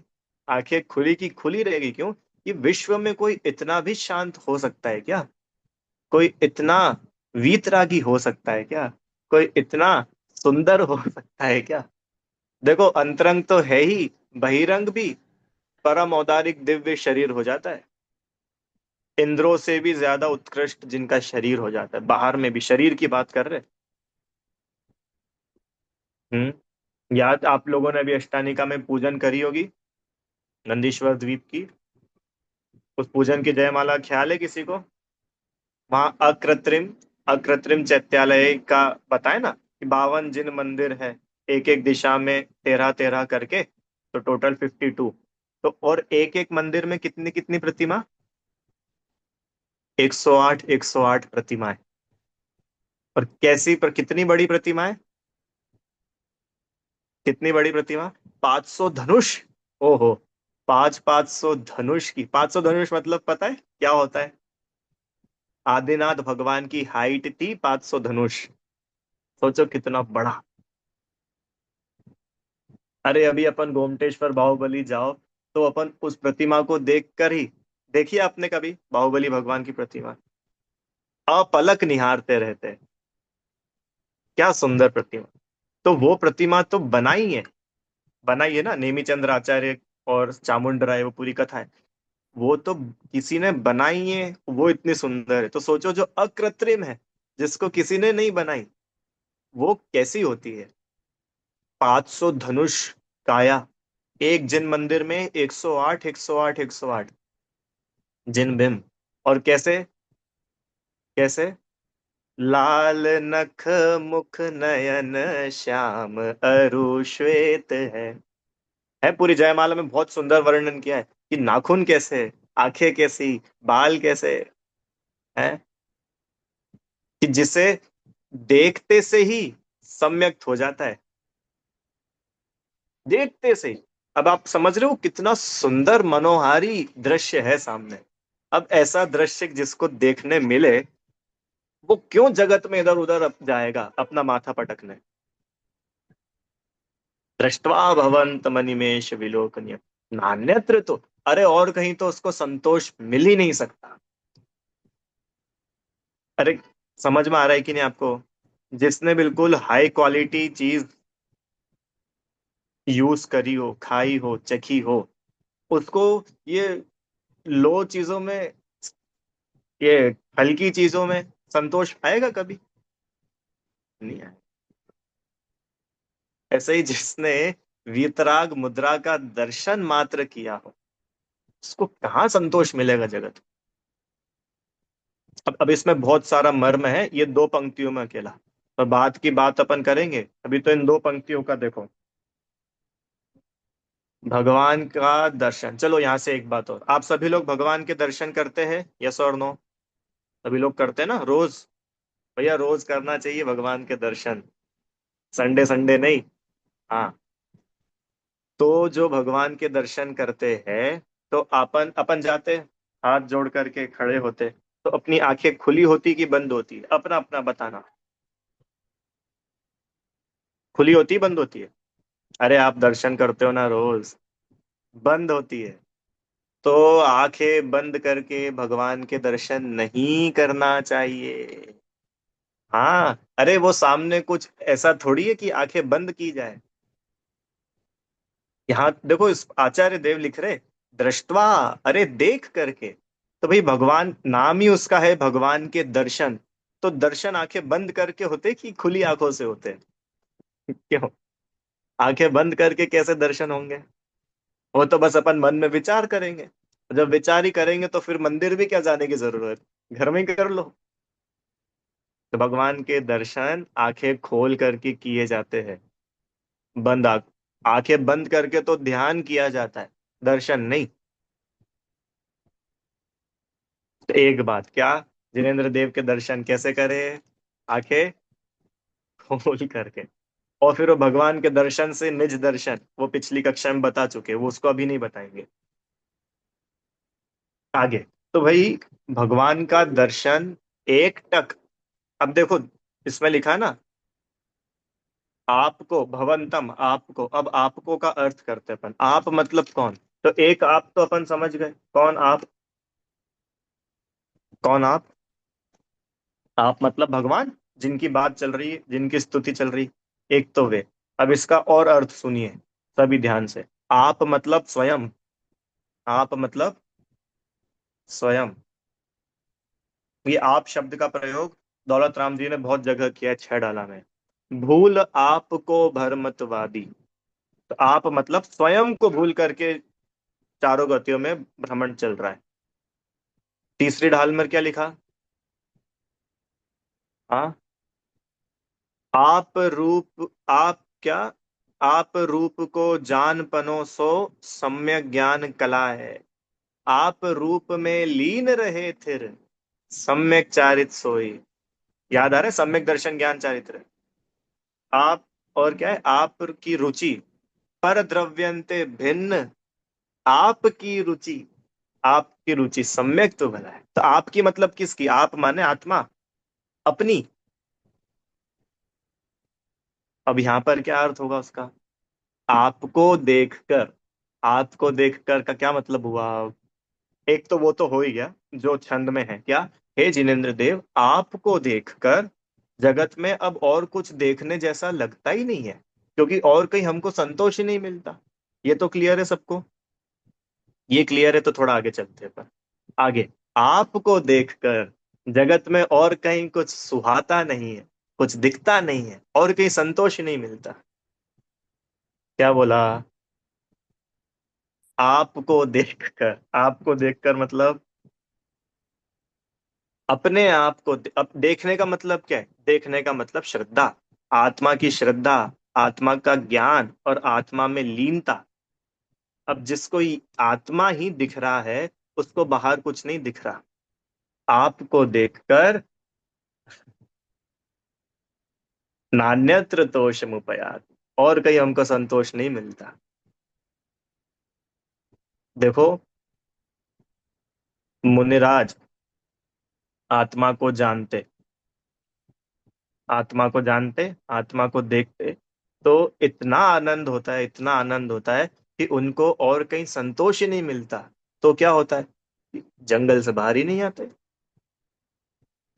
आंखें खुली की खुली रह गई। क्यों? कि विश्व में कोई इतना भी शांत हो सकता है क्या? कोई इतना वीतरागी हो सकता है क्या? कोई इतना सुंदर हो सकता है क्या? देखो अंतरंग तो है ही, बहिरंग भी परम औदारिक दिव्य शरीर हो जाता है। इंद्रों से भी ज्यादा उत्कृष्ट जिनका शरीर हो जाता है, बाहर में भी शरीर की बात कर रहे। याद आप लोगों ने भी अष्टानिका में पूजन करी होगी, नंदीश्वर द्वीप की। उस पूजन की जयमाला ख्याल है किसी को? वहां अकृत्रिम, अकृत्रिम चैत्यालय का बताए ना, कि 52 जिन मंदिर है, एक एक दिशा में 13 13 करके, तो टोटल 52। तो और एक एक मंदिर में कितनी कितनी प्रतिमा? 108, 108 प्रतिमाएं। और कैसी, पर कितनी बड़ी प्रतिमा है? कितनी बड़ी प्रतिमा? 500 धनुष। ओहो। 500 धनुष की, 500 धनुष मतलब पता है क्या होता है? आदिनाथ भगवान की हाइट थी 500 धनुष। सोचो कितना बड़ा। अरे अभी अपन गोमटेश्वर बाहुबली जाओ, तो अपन उस प्रतिमा को देख कर ही, देखिए आपने कभी बाहुबली भगवान की प्रतिमा? अपलक निहारते रहते हैं। क्या सुंदर प्रतिमा। तो वो प्रतिमा तो बनाई है, बनाई है ना नेमी चंद्र आचार्य और चामुंड राय, वो पूरी कथा है। वो तो किसी ने बनाई है, वो इतनी सुंदर है, तो सोचो जो अकृत्रिम है, जिसको किसी ने नहीं बनाई, वो कैसी होती है? 500 धनुष, काया। एक जिन मंदिर में 108, 108, 108 जिन बिम। और कैसे? कैसे? लाल नख मुख नयन श्याम अरु श्वेत है पूरी जयमाला में बहुत सुंदर वर्णन किया है कि नाखून कैसे, आंखें कैसी, बाल कैसे है, कि जिसे देखते से ही सम्यक्त हो जाता है, देखते से ही। अब आप समझ रहे हो कितना सुंदर मनोहारी दृश्य है सामने। अब ऐसा दृश्य जिसको देखने मिले, वो क्यों जगत में इधर उधर जाएगा अपना माथा पटकने? दृष्टवा भवंत मनिमेष विलोकनीय, नान्यत्र तो, अरे और कहीं तो उसको संतोष मिल ही नहीं सकता। अरे समझ में आ रहा है कि नहीं आपको? जिसने बिल्कुल हाई क्वालिटी चीज यूज करी हो, खाई हो, चखी हो, उसको ये लो चीजों में, ये हल्की चीजों में संतोष आएगा कभी? नहीं आएगा। ऐसे ही जिसने वीतराग मुद्रा का दर्शन मात्र किया हो, उसको कहाँ संतोष मिलेगा जगत? अब इसमें बहुत सारा मर्म है, ये दो पंक्तियों में अकेला। और बात की बात अपन करेंगे, अभी तो इन दो पंक्तियों का देखो। भगवान का दर्शन, चलो यहां से एक बात और, आप सभी लोग भगवान के दर्शन करते हैं, यस और नो? सभी लोग करते हैं ना रोज? भैया रोज करना चाहिए भगवान के दर्शन, संडे संडे नहीं। हाँ। तो जो भगवान के दर्शन करते हैं, तो अपन अपन जाते, हाथ जोड़ करके खड़े होते, तो अपनी आंखें खुली होती कि बंद होती? अपना अपना बताना। खुली होती, बंद होती है? अरे आप दर्शन करते हो ना रोज, बंद होती है। तो आंखें बंद करके भगवान के दर्शन नहीं करना चाहिए। हाँ, अरे वो सामने कुछ ऐसा थोड़ी है कि आंखें बंद की जाए। यहाँ देखो, इस आचार्य देव लिख रहे, दृष्टवा, अरे देख करके। तो भाई भगवान नाम ही उसका है भगवान के दर्शन। तो दर्शन आंखें बंद करके होते कि खुली आंखों से होते? क्यों? आंखें बंद करके कैसे दर्शन होंगे? वो तो बस अपन मन में विचार करेंगे। जब विचार ही करेंगे तो फिर मंदिर भी क्या जाने की जरूरत, घर में ही कर लो। तो भगवान के दर्शन आंखें खोल करके किए जाते हैं, बंद आंखें बंद करके तो ध्यान किया जाता है, दर्शन नहीं। तो एक बात क्या, जिनेंद्र देव के दर्शन कैसे करे? आंखें खोल करके। और फिर वो भगवान के दर्शन से निज दर्शन, वो पिछली कक्षा में बता चुके, वो उसको अभी नहीं बताएंगे। आगे। तो भाई भगवान का दर्शन एक टक। अब देखो, इसमें लिखा है ना, आपको भवंतम, आपको, अब आपको का अर्थ करते हैं अपन, आप मतलब कौन? तो एक आप तो अपन समझ गए, कौन आप? कौन आप मतलब भगवान, जिनकी बात चल रही है, जिनकी स्तुति चल रही, एक तो वे। अब इसका और अर्थ सुनिए सभी ध्यान से। आप मतलब स्वयं, आप मतलब स्वयं। ये आप शब्द का प्रयोग दौलत राम जी ने बहुत जगह किया है, छह डाला में। भूल आपको भरमतवादी, तो आप मतलब स्वयं को भूल करके चारों गतियों में भ्रमण चल रहा है। तीसरी ढाल में क्या लिखा? हाँ, आप रूप, आप क्या, आप रूप को जान पनो सो सम्यक ज्ञान कला है। आप रूप में लीन रहे थिर सम्यक चारित सोई। याद आ रहा है, सम्यक दर्शन ज्ञान चारित्र। आप, और क्या है, आप की रुचि पर द्रव्यंते भिन्न। आपकी रुचि, आपकी रुचि सम्यक तो भला है, तो आपकी मतलब किसकी? आप माने आत्मा, अपनी। अब यहां पर क्या अर्थ होगा उसका? आपको देखकर, आपको देखकर का क्या मतलब हुआ? एक तो वो तो हो ही गया जो छंद में है, क्या? हे जिनेन्द्र देव, आपको देखकर जगत में अब और कुछ देखने जैसा लगता ही नहीं है, क्योंकि और कहीं हमको संतोष ही नहीं मिलता। ये तो क्लियर है सबको? ये क्लियर है, तो थोड़ा आगे चलते हैं। पर आगे, आपको देखकर जगत में और कहीं कुछ सुहाता नहीं है, कुछ दिखता नहीं है, और कहीं संतोष ही नहीं मिलता। क्या बोला? आपको देखकर, आपको देखकर मतलब अपने आप को अब देखने का मतलब क्या है? देखने का मतलब श्रद्धा, आत्मा की श्रद्धा, आत्मा का ज्ञान और आत्मा में लीनता। अब जिसको आत्मा ही दिख रहा है, उसको बाहर कुछ नहीं दिख रहा। आपको देखकर नान्यत्र तोषमुपयात, और कहीं हमको संतोष नहीं मिलता। देखो, मुनिराज आत्मा को जानते, आत्मा को जानते, आत्मा को देखते, तो इतना आनंद होता है, इतना आनंद होता है कि उनको और कहीं संतोष ही नहीं मिलता। तो क्या होता है कि जंगल से बाहर ही नहीं आते।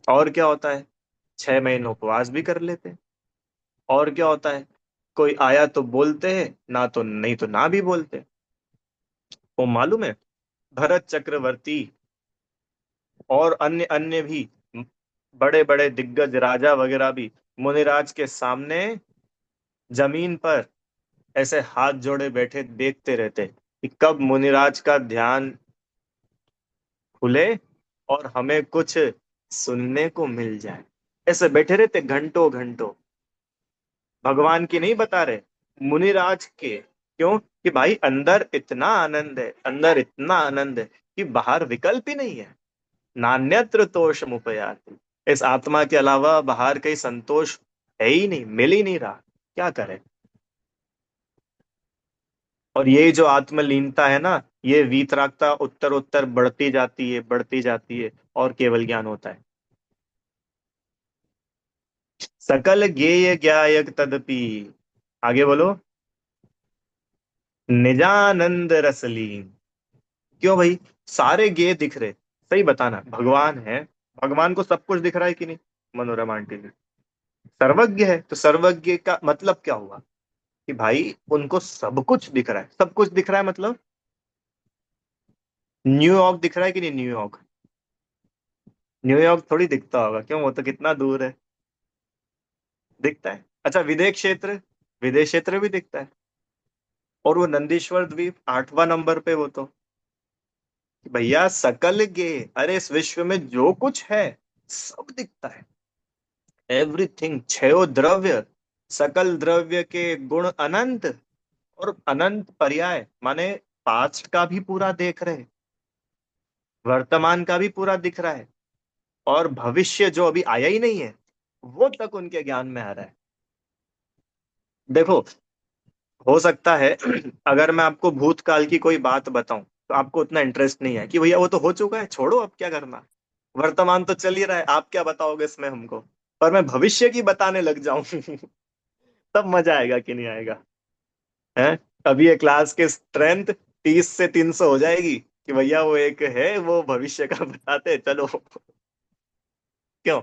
और क्या होता है, 6 महीने उपवास भी कर लेते। और क्या होता है, कोई आया तो बोलते हैं, ना तो नहीं तो ना भी बोलते। वो मालूम है, भरत चक्रवर्ती और अन्य अन्य भी बड़े बड़े दिग्गज राजा वगैरह भी मुनिराज के सामने जमीन पर ऐसे हाथ जोड़े बैठे देखते रहते कि कब मुनिराज का ध्यान खुले और हमें कुछ सुनने को मिल जाए। ऐसे बैठे रहते घंटों घंटों। भगवान की नहीं बता रहे, मुनिराज के। क्यों? कि भाई अंदर इतना आनंद है, अंदर इतना आनंद है कि बाहर विकल्प ही नहीं है। नान्यत्र तोषमुपयाति, इस आत्मा के अलावा बाहर कहीं संतोष है ही नहीं, मिल ही नहीं रहा। क्या करे? और ये जो आत्मलीनता है ना, ये वीतरागता उत्तर उत्तर बढ़ती जाती है, बढ़ती जाती है, और केवल ज्ञान होता है। सकल ज्ञेय ज्ञायक तदपि, आगे बोलो, निजानंद रसलीन। क्यों भाई? सारे ज्ञेय दिख रहे, सही बताना, भगवान है, भगवान को सब कुछ दिख रहा है कि नहीं? मनोरमा आंटी जी, सर्वज्ञ है, तो सर्वज्ञ का मतलब क्या हुआ? कि भाई उनको सब कुछ दिख रहा है, सब कुछ दिख रहा है मतलब न्यूयॉर्क दिख रहा है कि नहीं? न्यूयॉर्क, न्यूयॉर्क थोड़ी दिखता होगा, क्यों? वो तो कितना दूर है। दिखता है। अच्छा, विदेश क्षेत्र, विदेश क्षेत्र भी दिखता है। और वो नंदीश्वर द्वीप 8वां नंबर पे, वो तो भैया सकल गे, अरे इस विश्व में जो कुछ है सब दिखता है। एवरीथिंग, छयो द्रव्य, सकल द्रव्य के गुण अनंत, और अनंत पर्याय माने पास्ट का भी पूरा देख रहे, वर्तमान का भी पूरा दिख रहा है, और भविष्य जो अभी आया ही नहीं है वो तक उनके ज्ञान में आ रहा है। देखो, हो सकता है अगर मैं आपको भूतकाल की कोई बात बताऊं तो आपको उतना इंटरेस्ट नहीं है, कि भैया वो तो हो चुका है, छोड़ो अब क्या करना, वर्तमान तो चल ही रहा है, आप क्या बताओगे इसमें हमको। पर मैं भविष्य की बताने लग जाऊं तब मजा आएगा कि नहीं आएगा? है, अभी ये क्लास के स्ट्रेंथ 30 से 300 हो जाएगी कि भैया वो एक है, वो भविष्य का बताते हैं, चलो। क्यों?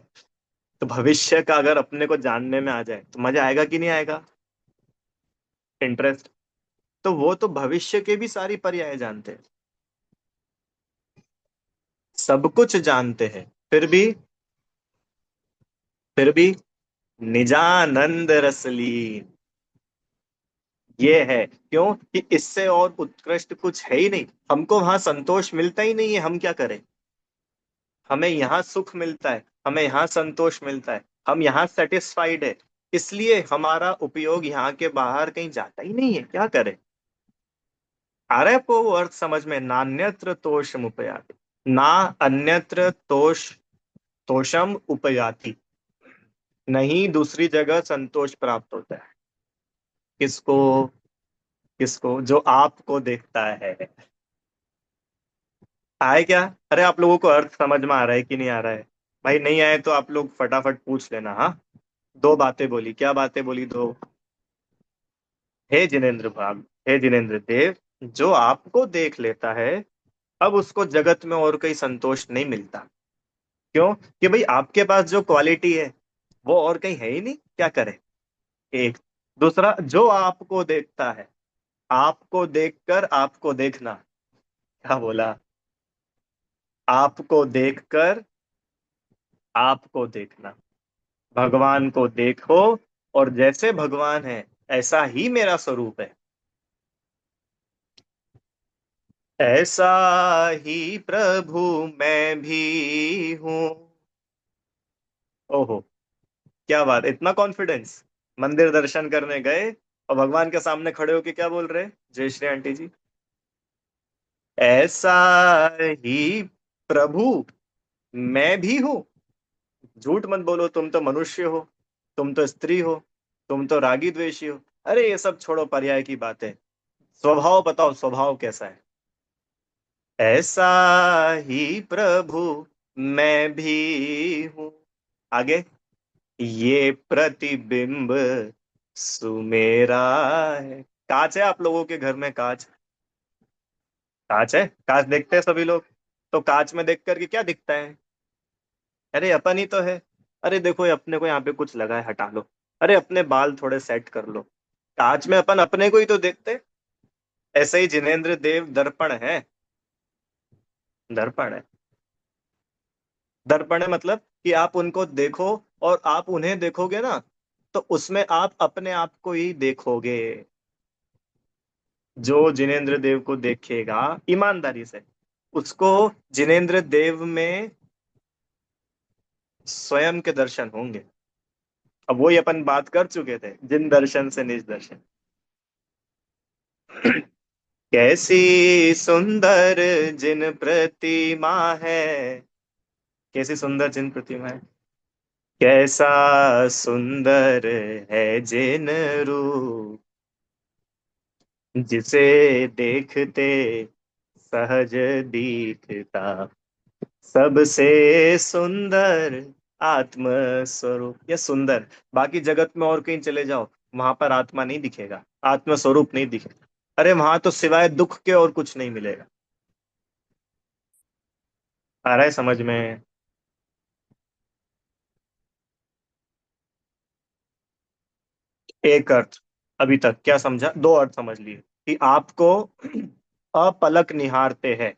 तो भविष्य का अगर अपने को जानने में आ जाए तो मजा आएगा कि नहीं आएगा? इंटरेस्ट। तो वो तो भविष्य के भी सारी पर्याय जानते हैं, सब कुछ जानते हैं, फिर भी निजानंद रसलीन। ये है क्यों? कि इससे और उत्कृष्ट कुछ है ही नहीं, हमको वहां संतोष मिलता ही नहीं है, हम क्या करें? हमें यहाँ सुख मिलता है, हमें यहाँ संतोष मिलता है, हम यहाँ सेटिस्फाइड है। इसलिए हमारा उपयोग यहाँ के बाहर कहीं जाता ही नहीं है, क्या करें। आ रहा है आपको वो अर्थ समझ में? नान्यत्र तोषम उपयाति, ना अन्यत्र तोषम उपयाति, नहीं दूसरी जगह संतोष प्राप्त होता है। किसको? किसको? जो आपको देखता है। आए क्या? अरे आप लोगों को अर्थ समझ में आ रहा है कि नहीं आ रहा है? भाई नहीं आए तो आप लोग फटाफट पूछ लेना, हाँ। दो बातें बोली, क्या बातें बोली? दो। हे जिनेन्द्र भाग, हे जिनेन्द्र देव, जो आपको देख लेता है, अब उसको जगत में और कोई संतोष नहीं मिलता। क्यों? कि भाई आपके पास जो क्वालिटी है वो और कहीं है ही नहीं, क्या करे। एक। दूसरा, जो आपको देखता है, आपको देखकर आपको देखना। क्या बोला? आपको देखकर आपको देखना। भगवान को देखो, और जैसे भगवान है ऐसा ही मेरा स्वरूप है। ऐसा ही प्रभु मैं भी हूँ। ओहो, क्या बात, इतना कॉन्फिडेंस। मंदिर दर्शन करने गए और भगवान के सामने खड़े होके क्या बोल रहे? जय श्री आंटी जी। ऐसा ही प्रभु मैं भी हूँ। झूठ मत बोलो, तुम तो मनुष्य हो, तुम तो स्त्री हो, तुम तो रागी द्वेषी हो। अरे ये सब छोड़ो, पर्याय की बात है। स्वभाव बताओ, स्वभाव कैसा है? ऐसा ही प्रभु मैं भी हूँ। आगे। ये प्रतिबिंब सुमेरा है। कांच है आप लोगों के घर में? कांच? कांच है? कांच देखते हैं सभी लोग। तो कांच में देख करके क्या दिखता है? अरे अपन ही तो है। अरे देखो, ये अपने को यहाँ पे कुछ लगा है, हटा लो। अरे अपने बाल थोड़े सेट कर लो। कांच में अपन अपने को ही तो देखते। ऐसे ही जिनेंद्र देव दर्पण है। दर्पण है। दर्पण है मतलब कि आप उनको देखो, और आप उन्हें देखोगे ना, तो उसमें आप अपने आप को ही देखोगे। जो जिनेंद्र देव को देखेगा ईमानदारी से, उसको जिनेंद्र देव में स्वयं के दर्शन होंगे। अब वही अपन बात कर चुके थे, जिन दर्शन से निज दर्शन। कैसी सुंदर जिन प्रतिमा है। कैसी सुंदर जिन प्रतिमा है। कैसा सुंदर है जिन रूप, जिसे देखते सहज दीखता सबसे सुंदर आत्म स्वरूप। या सुंदर, बाकी जगत में और कहीं चले जाओ, वहां पर आत्मा नहीं दिखेगा, आत्म स्वरूप नहीं दिखेगा। अरे वहां तो सिवाय दुख के और कुछ नहीं मिलेगा। आ रहा है समझ में? एक अर्थ। अभी तक क्या समझा? दो अर्थ समझ लिए कि आपको अपलक निहारते हैं।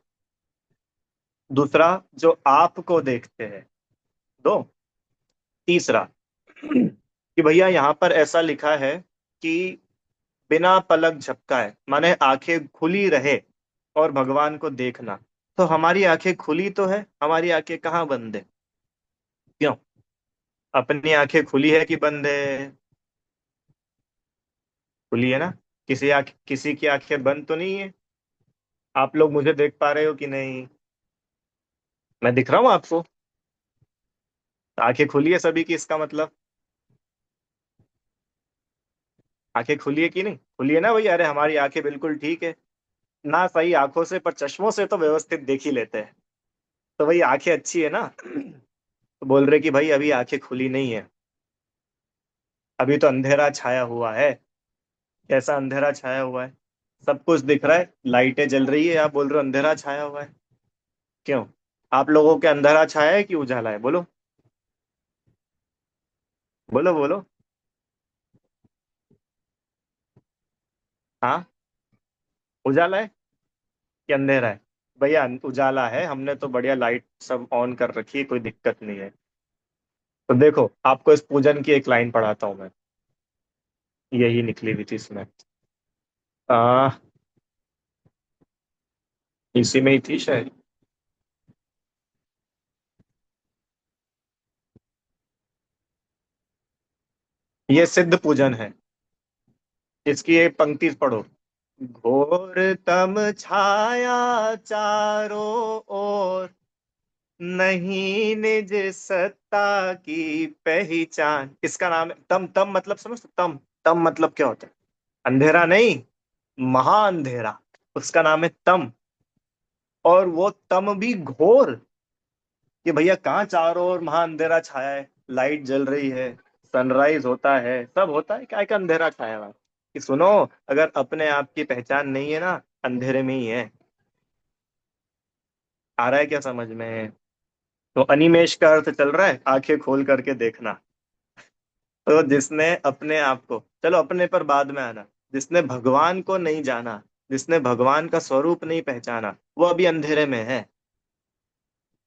दूसरा, जो आपको देखते हैं। दो। तीसरा, कि भैया यहाँ पर ऐसा लिखा है कि बिना पलक झपकाए, माने आंखें खुली रहे और भगवान को देखना। तो हमारी आंखें खुली तो है, हमारी आंखें कहाँ बंद है? क्यों? अपनी आंखें खुली है कि बंद है? खुली है ना। किसी की आंखें बंद तो नहीं है। आप लोग मुझे देख पा रहे हो कि नहीं? मैं दिख रहा हूँ आपको? आंखें खुली है सभी की, इसका मतलब आंखें खुली है कि नहीं? खुली है ना भैया? अरे हमारी आंखें बिल्कुल ठीक है। ना सही आंखों से, पर चश्मों से तो व्यवस्थित देख ही लेते हैं। तो भाई आंखें अच्छी है ना। तो बोल रहे कि भाई अभी आंखें खुली नहीं है, अभी तो अंधेरा छाया हुआ है। कैसा अंधेरा छाया हुआ है? सब कुछ दिख रहा है, लाइटें जल रही है, आप बोल रहे हो अंधेरा छाया हुआ है। क्यों? आप लोगों के अंधेरा छाया है कि उजाला है? बोलो। बोलो बोलो। हाँ। उजाला है कि अंधेरा है? भैया उजाला है, हमने तो बढ़िया लाइट सब ऑन कर रखी है, कोई दिक्कत नहीं है। तो देखो, आपको इस पूजन की एक लाइन पढ़ाता हूं मैं। यही निकली हुई थी इसमें। आ, इसी में ही थी शायद। ये सिद्ध पूजन है। इसकी एक पंक्ति पढ़ो। घोर तम छाया चारों ओर, नहीं निज सत्ता की पहचान। इसका नाम है तम। तम मतलब समझ, तम। तम मतलब क्या होता है? अंधेरा नहीं, महा अंधेरा। उसका नाम है तम। और वो तम भी घोर, कि भैया कहाँ चारों ओर महा अंधेरा छाया है, लाइट जल रही है, सनराइज होता है, सब होता है, क्या क्या अंधेरा छाया हुआ है। कि सुनो, अगर अपने आप की पहचान नहीं है ना, अंधेरे में ही है। आ रहा है क्या समझ में? तो अनिमेष का अर्थ चल रहा है आंखें खोल करके देखना। तो जिसने अपने आप को, चलो अपने पर बाद में आना, जिसने भगवान को नहीं जाना, जिसने भगवान का स्वरूप नहीं पहचाना, वो अभी अंधेरे में है।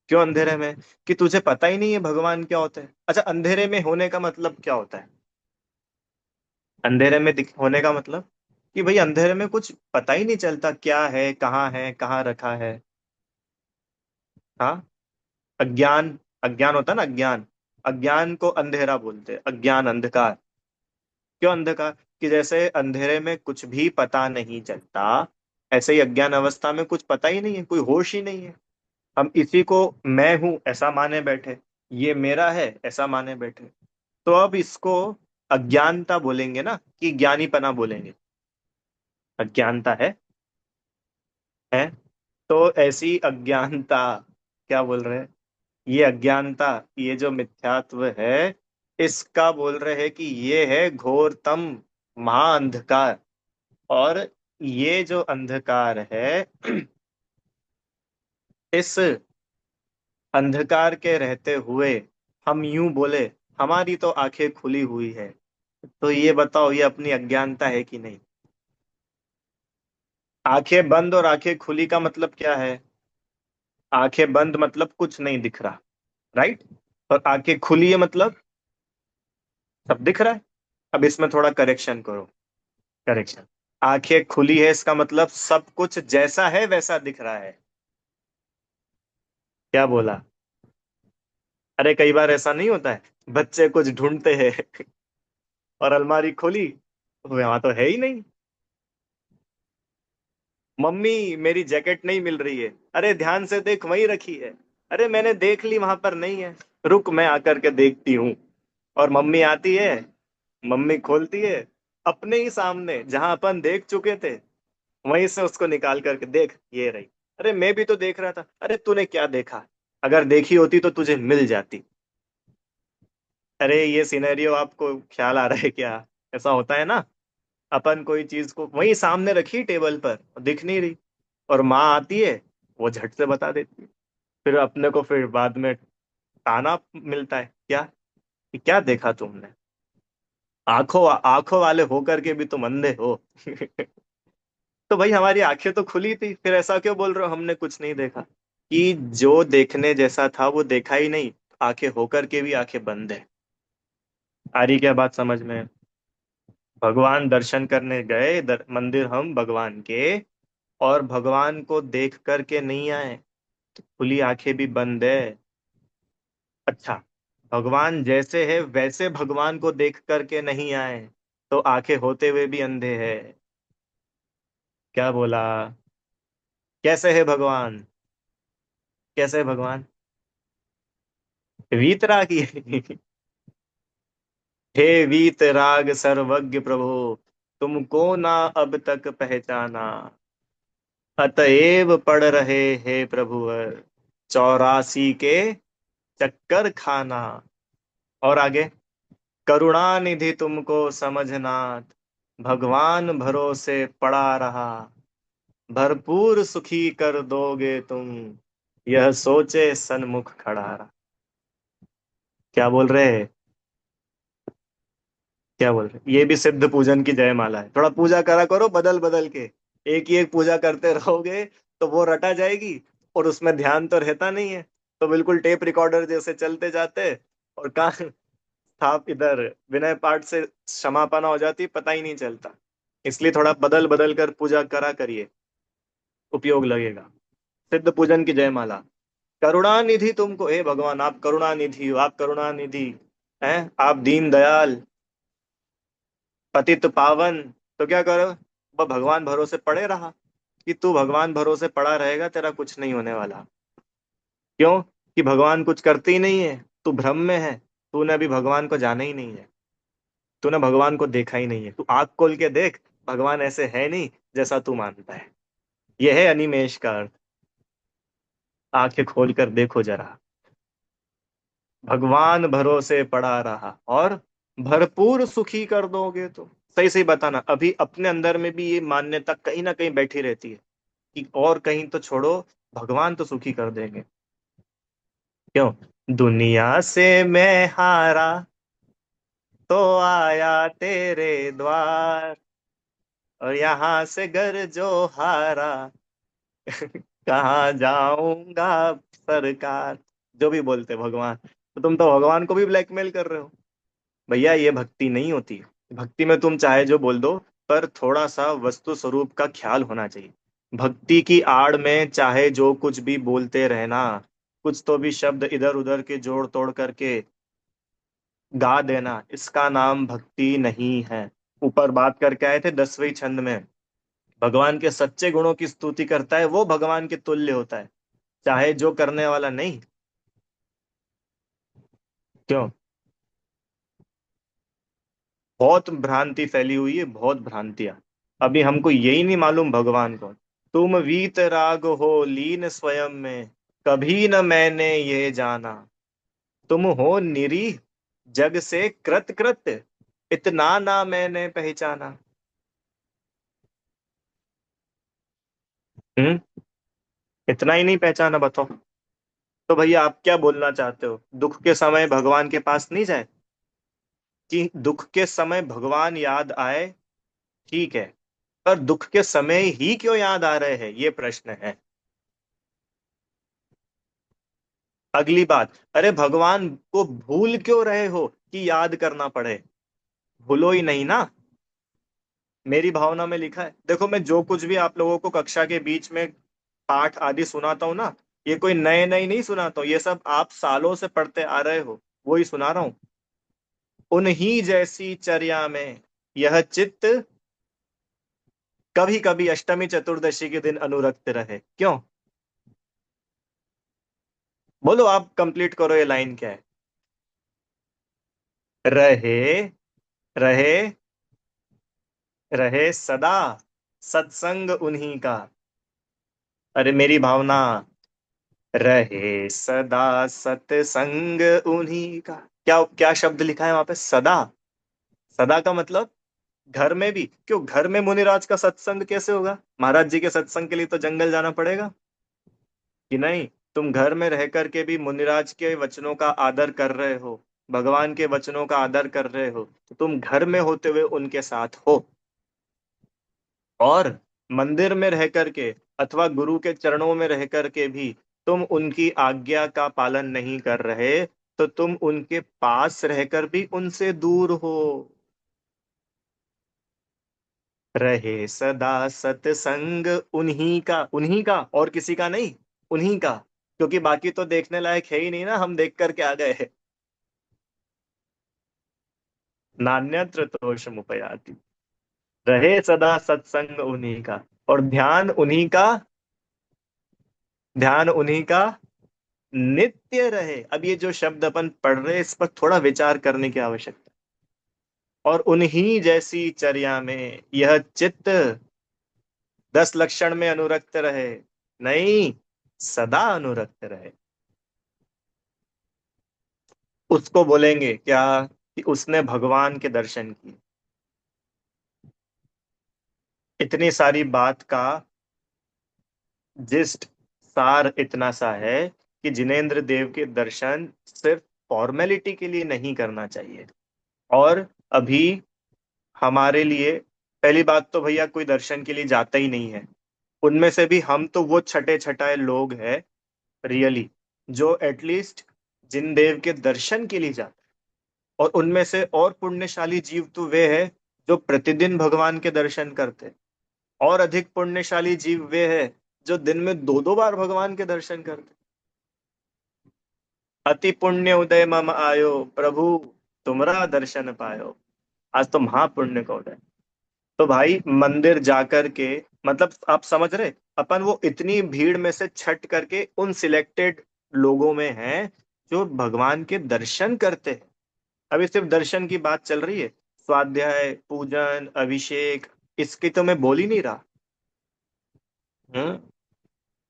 क्यों अंधेरे में? कि तुझे पता ही नहीं है भगवान क्या होता है। अच्छा, अंधेरे में होने का मतलब क्या होता है? अंधेरे में होने का मतलब कि भाई अंधेरे में कुछ पता ही नहीं चलता, क्या है, कहाँ रखा है। हाँ। अज्ञान। अज्ञान होता है ना, अज्ञान। अज्ञान को अंधेरा बोलते हैं, अज्ञान, अंधकार। क्यों अंधकार? कि जैसे अंधेरे में कुछ भी पता नहीं चलता, ऐसे ही अज्ञान अवस्था में कुछ पता ही नहीं है, कोई होश ही नहीं है। हम इसी को मैं हूं ऐसा माने बैठे, ये मेरा है ऐसा माने बैठे। तो अब इसको अज्ञानता बोलेंगे ना, कि ज्ञानीपना बोलेंगे? अज्ञानता है। तो ऐसी अज्ञानता, क्या बोल रहे हैं? ये अज्ञानता, ये जो मिथ्यात्व है, इसका बोल रहे हैं कि ये है घोरतम महाअंधकार। और ये जो अंधकार है, इस अंधकार के रहते हुए हम यूं बोले हमारी तो आंखें खुली हुई है। तो ये बताओ, ये अपनी अज्ञानता है कि नहीं? आंखें बंद और आंखें खुली का मतलब क्या है? आंखें बंद मतलब कुछ नहीं दिख रहा, राइट? और आंखें खुली है मतलब सब दिख रहा है। अब इसमें थोड़ा करेक्शन करो। करेक्शन। आंखें खुली है इसका मतलब सब कुछ जैसा है वैसा दिख रहा है। क्या बोला? अरे कई बार ऐसा नहीं होता है, बच्चे कुछ ढूंढते हैं और अलमारी खोली, वहां तो है ही नहीं। मम्मी मेरी जैकेट नहीं मिल रही है, अरे ध्यान से देख वहीं रखी है। अरे मैंने देख ली वहां पर नहीं है, रुक मैं आकर के देखती हूँ। और मम्मी आती है, मम्मी खोलती है, अपने ही सामने जहां अपन देख चुके थे, वहीं से उसको निकाल करके देख ये रही। अरे मैं भी तो देख रहा था। अरे तूने क्या देखा? अगर देखी होती तो तुझे मिल जाती। अरे ये सिनेरियो आपको ख्याल आ रहा है क्या? ऐसा होता है ना, अपन कोई चीज को वहीं सामने रखी टेबल पर, दिख नहीं रही, और माँ आती है, वो झट से बता देती है। फिर अपने को फिर बाद में ताना मिलता है, क्या कि क्या देखा तुमने? आंखों आंखों वाले होकर के भी तुम अंधे हो तो भाई हमारी आंखें तो खुली थी, फिर ऐसा क्यों बोल रहे हो हमने कुछ नहीं देखा? कि जो देखने जैसा था वो देखा ही नहीं, आंखें होकर के भी आंखें बंद है। आ रही क्या बात समझ में? भगवान दर्शन करने गए, मंदिर हम भगवान के, और भगवान को देख करके नहीं आए, खुली आंखें भी बंद है। अच्छा, भगवान जैसे है वैसे भगवान को देख करके नहीं आए, तो आंखें होते हुए भी अंधे हैं। क्या बोला? कैसे है भगवान? कैसे है भगवान? वीतरागी हे वीतराग सर्वज्ञ प्रभु, तुमको ना अब तक पहचाना, अतएव पड़ रहे हे प्रभुवर, 84 के चक्कर खाना। और आगे, करुणा निधि तुमको समझना, भगवान भरोसे पड़ा रहा, भरपूर सुखी कर दोगे तुम, यह सोचे सन्मुख खड़ा रहा। क्या बोल रहे हैं? क्या बोल रहे? ये भी सिद्ध पूजन की जयमाला है। थोड़ा पूजा करा करो बदल बदल के, एक ही एक पूजा करते रहोगे तो वो रटा जाएगी, और उसमें ध्यान तो रहता नहीं है। तो बिल्कुल टेप रिकॉर्डर जैसे चलते जाते, और कहाँ था इधर विनय पाठ से क्षमापना हो जाती, पता ही नहीं चलता। इसलिए थोड़ा बदल बदल कर पूजा करा करिए, उपयोग लगेगा। सिद्ध पूजन की जयमाला। करुणा निधि तुमको, हे भगवान आप करुणा निधि हो, आप करुणा निधि हैं, आप दीन दयाल, पतित पावन, तो क्या करो, वह भगवान भरोसे पड़े रहा, कि तू भगवान भरोसे पड़ा रहेगा, तेरा कुछ नहीं होने वाला। क्यों? कि भगवान कुछ करते ही नहीं है, तू भ्रम में है, तूने अभी भगवान को जाना ही नहीं है, तूने भगवान को देखा ही नहीं है, तू आँख खोल के देख, भगवान ऐसे है नहीं जैसा तू मानता है। यह है अनिमेष का अर्थ। आंखें खोल कर देखो जरा, भगवान भरोसे पड़ा रहा और भरपूर सुखी कर दोगे तो। सही सही बताना, अभी अपने अंदर में भी ये मान्यता कहीं ना कहीं बैठी रहती है कि और कहीं तो छोड़ो, भगवान तो सुखी कर देंगे। क्यों? दुनिया से मैं हारा तो आया तेरे द्वार, और यहाँ से घर जो हारा कहाँ जाऊंगा सरकार। जो भी बोलते भगवान, तो तुम तो भगवान को भी ब्लैकमेल कर रहे हो। भैया ये भक्ति नहीं होती। भक्ति में तुम चाहे जो बोल दो, पर थोड़ा सा वस्तु स्वरूप का ख्याल होना चाहिए। भक्ति की आड़ में चाहे जो कुछ भी बोलते रहना, कुछ तो भी शब्द इधर उधर के जोड़ तोड़ करके गा देना, इसका नाम भक्ति नहीं है। ऊपर बात करके आए थे 10वें छंद में, भगवान के सच्चे गुणों की स्तुति करता है वो भगवान के तुल्य होता है, चाहे जो करने वाला नहीं। क्यों? बहुत भ्रांति फैली हुई है, बहुत भ्रांतियां। अभी हमको यही नहीं मालूम भगवान को। तुम वीत राग हो लीन स्वयं में, कभी न मैंने ये जाना। तुम हो निरीह जग से कृत कृत, इतना ना मैंने पहचाना। हम्म। इतना ही नहीं पहचाना, बताओ। तो भैया आप क्या बोलना चाहते हो, दुख के समय भगवान के पास नहीं जाए? कि दुख के समय भगवान याद आए, ठीक है, पर दुख के समय ही क्यों याद आ रहे हैं, ये प्रश्न है। अगली बात, अरे भगवान को भूल क्यों रहे हो कि याद करना पड़े? भूलो ही नहीं ना। मेरी भावना में लिखा है, देखो मैं जो कुछ भी आप लोगों को कक्षा के बीच में पाठ आदि सुनाता हूँ ना, ये कोई नए नए नहीं सुनाता हूँ, ये सब आप सालों से पढ़ते आ रहे हो, वो ही सुना रहा हूँ। उन्हीं जैसी चर्या में यह चित्त कभी कभी अष्टमी चतुर्दशी के दिन अनुरक्त रहे। क्यों? बोलो, आप कंप्लीट करो, ये लाइन क्या है? रहे, रहे, रहे सदा सत्संग उन्हीं का। अरे मेरी भावना, रहे सदा सत्संग उन्हीं का। क्या क्या शब्द लिखा है वहां पे, सदा। सदा का मतलब घर में भी क्यों? घर में मुनिराज का सत्संग कैसे होगा? महाराज जी के सत्संग के लिए तो जंगल जाना पड़ेगा कि नहीं? तुम घर में रह करके भी मुनिराज के वचनों का आदर कर रहे हो, भगवान के वचनों का आदर कर रहे हो, तो तुम घर में होते हुए उनके साथ हो। और मंदिर में रह करके अथवा गुरु के चरणों में रह करके भी तुम उनकी आज्ञा का पालन नहीं कर रहे, तो तुम उनके पास रहकर भी उनसे दूर हो। रहे सदा सत्संग उन्हीं का और किसी का नहीं, उन्हीं का। क्योंकि बाकी तो देखने लायक है ही नहीं ना, हम देख करके आ गए हैं। नान्यत्र तोषमुपयाति। रहे सदा सत्संग उन्हीं का, और ध्यान उन्हीं का नित्य रहे। अब ये जो शब्द अपन पढ़ रहे हैं, इस पर थोड़ा विचार करने की आवश्यकता है। और उन्हीं जैसी चर्या में यह चित्त 10 लक्षण में अनुरक्त रहे, नहीं, सदा अनुरक्त रहे। उसको बोलेंगे क्या? कि उसने भगवान के दर्शन किए। इतनी सारी बात का जिस्ट, सार इतना सा है कि जिनेंद्र देव के दर्शन सिर्फ फॉर्मेलिटी के लिए नहीं करना चाहिए। और अभी हमारे लिए, पहली बात तो भैया कोई दर्शन के लिए जाता ही नहीं है। उनमें से भी हम तो वो छठे छठाए लोग हैं, रियली, जो एटलीस्ट जिन देव के दर्शन के लिए जाते हैं। और उनमें से और पुण्यशाली जीव तो वे हैं जो प्रतिदिन भगवान के दर्शन करते हैं। और अधिक पुण्यशाली जीव वे हैं जो दिन में दो दो बार भगवान के दर्शन करते हैं। अति पुण्य उदय मम आयो, प्रभु तुमरा दर्शन पायो। आज तो महापुण्य का उदय। तो भाई मंदिर जाकर के, मतलब आप समझ रहे, अपन वो इतनी भीड़ में से छट करके उन सिलेक्टेड लोगों में हैं जो भगवान के दर्शन करते हैं। अभी सिर्फ दर्शन की बात चल रही है, स्वाध्याय, पूजन, अभिषेक, इसकी तो मैं बोल ही नहीं रहा। हम्म।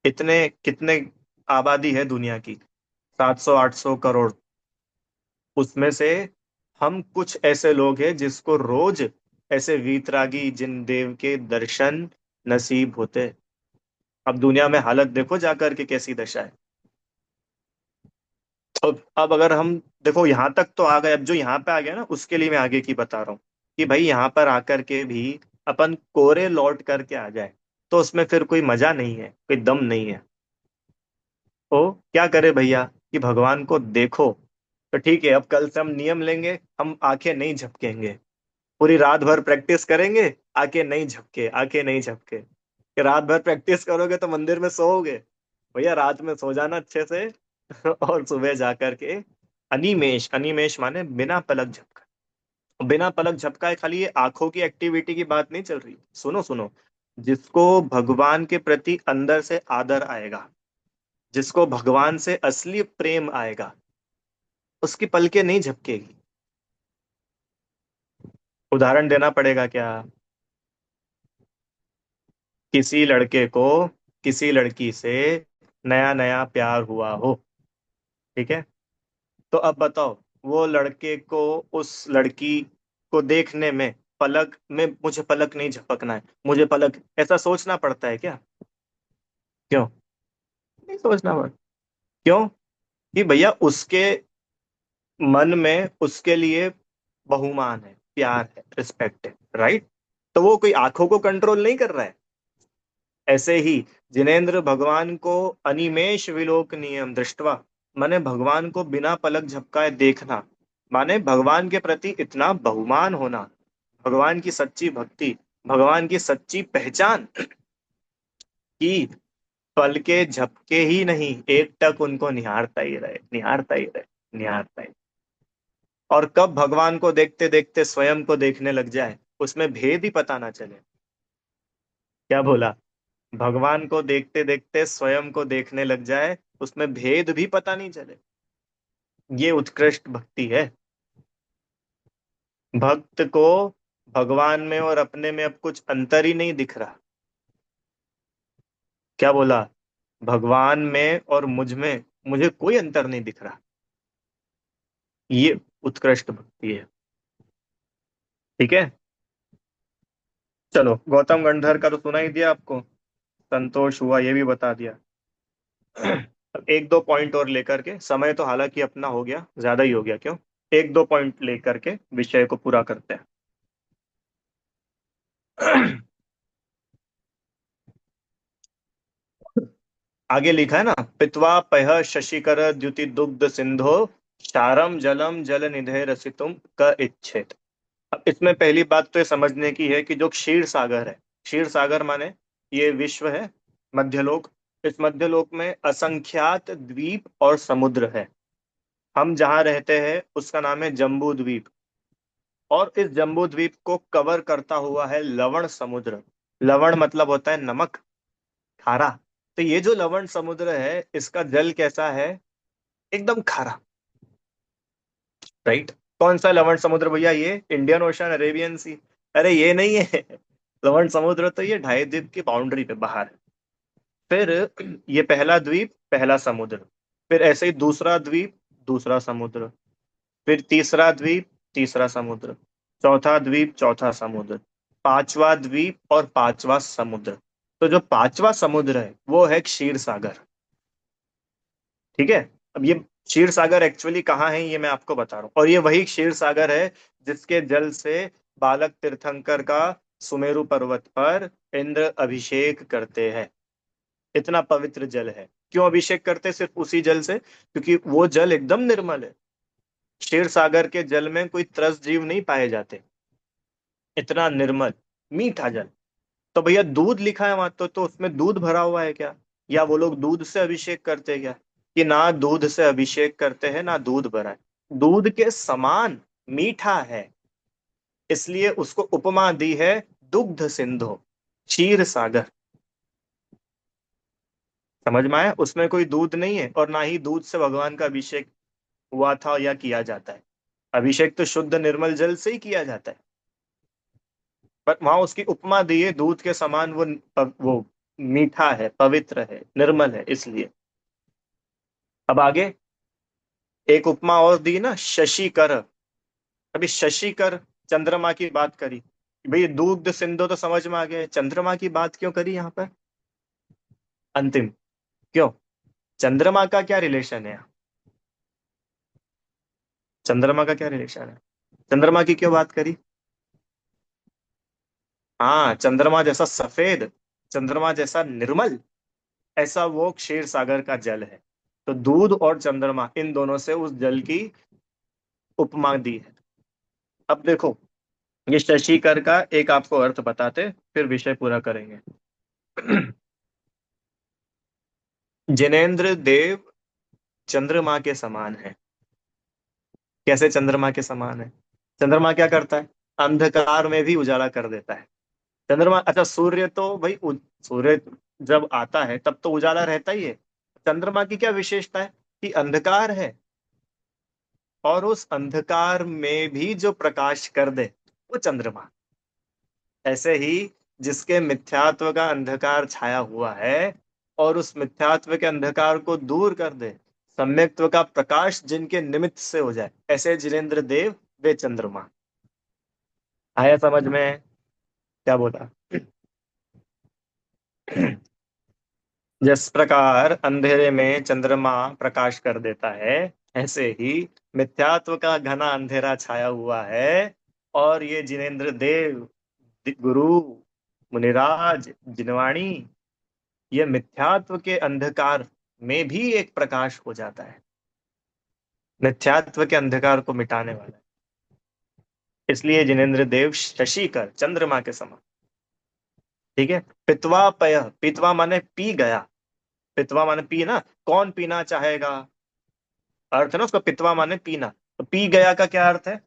इतने कितने आबादी है दुनिया की, 700 800 करोड़। उसमें से हम कुछ ऐसे लोग हैं जिसको रोज ऐसे वीतरागी जिन देव के दर्शन नसीब होते हैं। अब दुनिया में हालत देखो जाकर के कैसी दशा है। तो अब अगर हम देखो यहाँ तक तो आ गए, अब जो यहाँ पे आ गया ना उसके लिए मैं आगे की बता रहा हूँ कि भाई यहाँ पर आकर के भी अपन कोरे लौट करके आ जाए तो उसमें फिर कोई मजा नहीं है, कोई दम नहीं है। तो क्या करे भैया कि भगवान को देखो। तो ठीक है, अब कल से हम नियम लेंगे, हम आंखें नहीं झपकेंगे। पूरी रात भर प्रैक्टिस करेंगे, आंखें नहीं झपके, आंखें नहीं झपके। कि रात भर प्रैक्टिस करोगे तो मंदिर में सोओगे, भैया रात में सो जाना अच्छे से। और सुबह जा करके अनिमेश, अनिमेश माने बिना पलक झपका। बिना पलक झपकाए खाली ये आंखों की एक्टिविटी की बात नहीं चल रही, सुनो सुनो। जिसको भगवान के प्रति अंदर से आदर आएगा, जिसको भगवान से असली प्रेम आएगा, उसकी पलकें नहीं झपकेगी। उदाहरण देना पड़ेगा क्या? किसी लड़के को किसी लड़की से नया नया प्यार हुआ हो, ठीक है? तो अब बताओ, वो लड़के को उस लड़की को देखने में पलक में, मुझे पलक नहीं झपकना है, मुझे पलक, ऐसा सोचना पड़ता है क्या? क्यों नहीं सोचना पड़ता? क्यों? कि भैया उसके मन में उसके लिए बहुमान है, प्यार है, रिस्पेक्ट है, राइट? तो वो कोई आंखों को कंट्रोल नहीं कर रहा है। ऐसे ही जिनेंद्र भगवान को अनिमेष विलोकनीयम दृष्टवा, माने भगवान को बिना पलक झपकाए देखना, माने भगवान के प्रति इतना बहुमान होना, भगवान की सच्ची भक्ति, भगवान की सच्ची पहचान, कि पलके झपके ही नहीं, एक टक उनको निहारता ही रहे, निहारता ही रहे, निहारता ही। और कब भगवान को देखते देखते स्वयं को देखने लग जाए, उसमें भेद ही पता ना चले। क्या बोला? भगवान को देखते देखते स्वयं को देखने लग जाए, उसमें भेद भी पता नहीं चले। ये उत्कृष्ट भक्ति है। भक्त को भगवान में और अपने में अब कुछ अंतर ही नहीं दिख रहा। क्या बोला? भगवान में और मुझ में मुझे कोई अंतर नहीं दिख रहा। ये उत्कृष्ट भक्ति है। ठीक है, चलो गौतम गंधर का तो सुना ही दिया आपको, संतोष हुआ ये भी बता दिया। अब एक दो पॉइंट और लेकर के, समय तो हालांकि अपना हो गया, ज्यादा ही हो गया, क्यों? एक दो पॉइंट लेकर के विषय को पूरा करते हैं। आगे लिखा है ना, पित्वा पह शशिकर द्युति दुग्ध सिंधो क्षारम जलम जल निधे रसितुम क इच्छेत। अब इसमें पहली बात तो ये समझने की है कि जो क्षीर सागर है, क्षीर सागर माने ये विश्व है, मध्यलोक। इस मध्यलोक में असंख्यात द्वीप और समुद्र है। हम जहाँ रहते हैं उसका नाम है जम्बू द्वीप। और इस जम्बू द्वीप को कवर करता हुआ है लवण समुद्र। लवण मतलब होता है नमक, खारा। तो ये जो लवण समुद्र है इसका जल कैसा है? एकदम खारा, राइट? कौन सा लवण समुद्र भैया? ये इंडियन ओशन, अरेबियन सी? अरे ये नहीं है। लवण समुद्र तो ये ढाई द्वीप की बाउंड्री पे बाहर है। फिर ये पहला द्वीप, पहला समुद्र। फिर ऐसे ही दूसरा द्वीप, दूसरा समुद्र। फिर तीसरा द्वीप, तीसरा समुद्र। चौथा द्वीप, चौथा समुद्र। पांचवा द्वीप और पांचवा समुद्र। तो जो पांचवा समुद्र है वो है क्षीर सागर। ठीक है? अब ये क्षीर सागर एक्चुअली कहाँ है ये मैं आपको बता रहा हूँ, और ये वही क्षीर सागर है जिसके जल से बालक तीर्थंकर का सुमेरु पर्वत पर इंद्र अभिषेक करते हैं। इतना पवित्र जल है। क्यों अभिषेक करते हैं सिर्फ उसी जल से? क्योंकि वो जल एकदम निर्मल है। क्षीर सागर के जल में कोई त्रस जीव नहीं पाए जाते, इतना निर्मल मीठा जल। तो भैया दूध लिखा है वहां, तो उसमें दूध भरा हुआ है क्या? या वो लोग दूध से अभिषेक करते हैं क्या? कि ना दूध से अभिषेक करते हैं ना दूध भरा है, दूध के समान मीठा है। इसलिए उसको उपमा दी है दुग्ध सिंधु, क्षीर सागर। समझ में आया? उसमें कोई दूध नहीं है और ना ही दूध से भगवान का अभिषेक हुआ था या किया जाता है। अभिषेक तो शुद्ध निर्मल जल से ही किया जाता है। पर वहां उसकी उपमा दी है दूध के समान, वो मीठा है, पवित्र है, निर्मल है, इसलिए। अब आगे एक उपमा और दी ना, शशिकर। अभी शशिकर, चंद्रमा की बात करी। भाई दूध सिंधु तो समझ में आ गया, चंद्रमा की बात क्यों करी यहाँ पर? अंतिम। क्यों? चंद्रमा का क्या रिलेशन है? चंद्रमा का क्या रिलेशन है? चंद्रमा की क्यों बात करी? हाँ, चंद्रमा जैसा सफेद, चंद्रमा जैसा निर्मल, ऐसा वो क्षीर सागर का जल है। तो दूध और चंद्रमा, इन दोनों से उस जल की उपमा दी है। अब देखो, ये शशिकर का एक आपको अर्थ बताते, फिर विषय पूरा करेंगे। जिनेंद्र देव चंद्रमा के समान है। कैसे चंद्रमा के समान है? चंद्रमा क्या करता है? अंधकार में भी उजाला कर देता है। चंद्रमा, अच्छा सूर्य तो भाई सूर्य जब आता है तब तो उजाला रहता ही है। चंद्रमा की क्या विशेषता है? कि अंधकार है और उस अंधकार में भी जो प्रकाश कर दे, वो चंद्रमा। ऐसे ही जिसके मिथ्यात्व का अंधकार छाया हुआ है और उस मिथ्यात्व के अंधकार को दूर कर दे, सम्यक्त्व का प्रकाश जिनके निमित्त से हो जाए, ऐसे जिनेंद्र देव वे चंद्रमा। आया समझ में? क्या बोला? जिस प्रकार अंधेरे में चंद्रमा प्रकाश कर देता है, ऐसे ही मिथ्यात्व का घना अंधेरा छाया हुआ है और ये जिनेंद्र देव, गुरु, मुनिराज, जिनवाणी, ये मिथ्यात्व के अंधकार में भी एक प्रकाश हो जाता है। मिथ्यात्व के अंधकार को मिटाने वाला है। इसलिए जिनेंद्र देव शशिकर, चंद्रमा के समान। ठीक है। पित्वा पय, पित्वा माने पी गया। पित्वा माने पी ना, कौन पीना चाहेगा? अर्थ है ना उसका, पित्वा माने पीना। तो पी गया का क्या अर्थ है?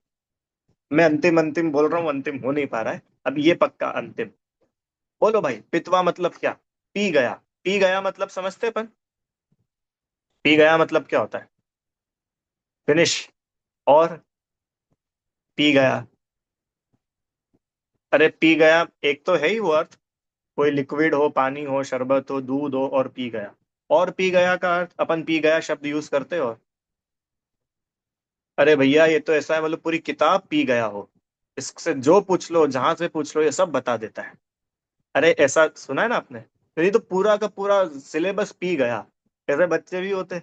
मैं अंतिम अंतिम बोल रहा हूँ, अंतिम हो नहीं पा रहा है। अब ये पक्का अंतिम। बोलो भाई, पित्वा मतलब क्या? पी गया। पी गया मतलब समझते अपन? पी गया मतलब क्या होता है? फिनिश। और पी गया, अरे पी गया एक तो है ही वो अर्थ। कोई लिक्विड हो, पानी हो, शरबत हो, दूध हो, और पी गया। और पी गया का अर्थ अपन पी गया शब्द यूज करते हो। अरे भैया ये तो ऐसा है, मतलब पूरी किताब पी गया हो। इससे जो पूछ लो, जहां से पूछ लो, ये सब बता देता है। अरे ऐसा सुना है ना आपने? तो ये तो पूरा का पूरा सिलेबस पी गया। ऐसे बच्चे भी होते,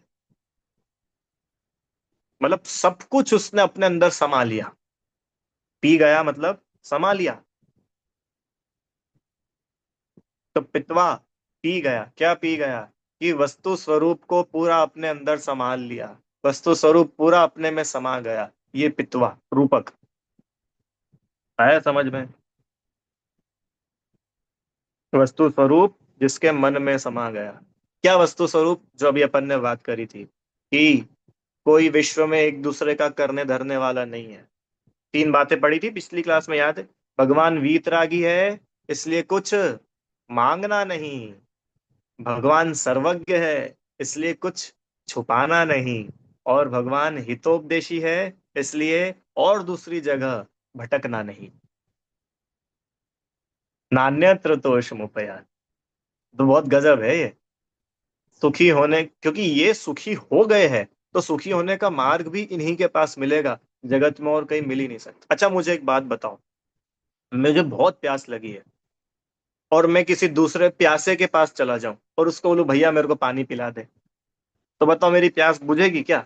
मतलब सब कुछ उसने अपने अंदर समा लिया। पी गया मतलब समा लिया। तो पितवा, पी गया, क्या पी गया? कि वस्तु स्वरूप को पूरा अपने अंदर संभाल लिया। वस्तु स्वरूप पूरा अपने में समा गया, ये पितवा रूपक। आया समझ में? वस्तु स्वरूप जिसके मन में समा गया। क्या वस्तु स्वरूप? जो अभी अपन ने बात करी थी कि कोई विश्व में एक दूसरे का करने धरने वाला नहीं है। तीन बातें पढ़ी थी पिछली क्लास में, याद है? भगवान वीतरागी है, इसलिए कुछ मांगना नहीं। भगवान सर्वज्ञ है, इसलिए कुछ छुपाना नहीं। और भगवान हितोपदेशी है, इसलिए और दूसरी जगह भटकना नहीं। नान्यत्र दोषमुपैयात। तो बहुत गजब है ये। सुखी होने, क्योंकि ये सुखी हो गए हैं, तो सुखी होने का मार्ग भी इन्हीं के पास मिलेगा। जगत में और कहीं मिल ही नहीं सकता। अच्छा मुझे एक बात बताओ, मुझे बहुत प्यास लगी है और मैं किसी दूसरे प्यासे के पास चला जाऊं और उसको बोलूं भैया मेरे को पानी पिला दे, तो बताओ मेरी प्यास बुझेगी क्या?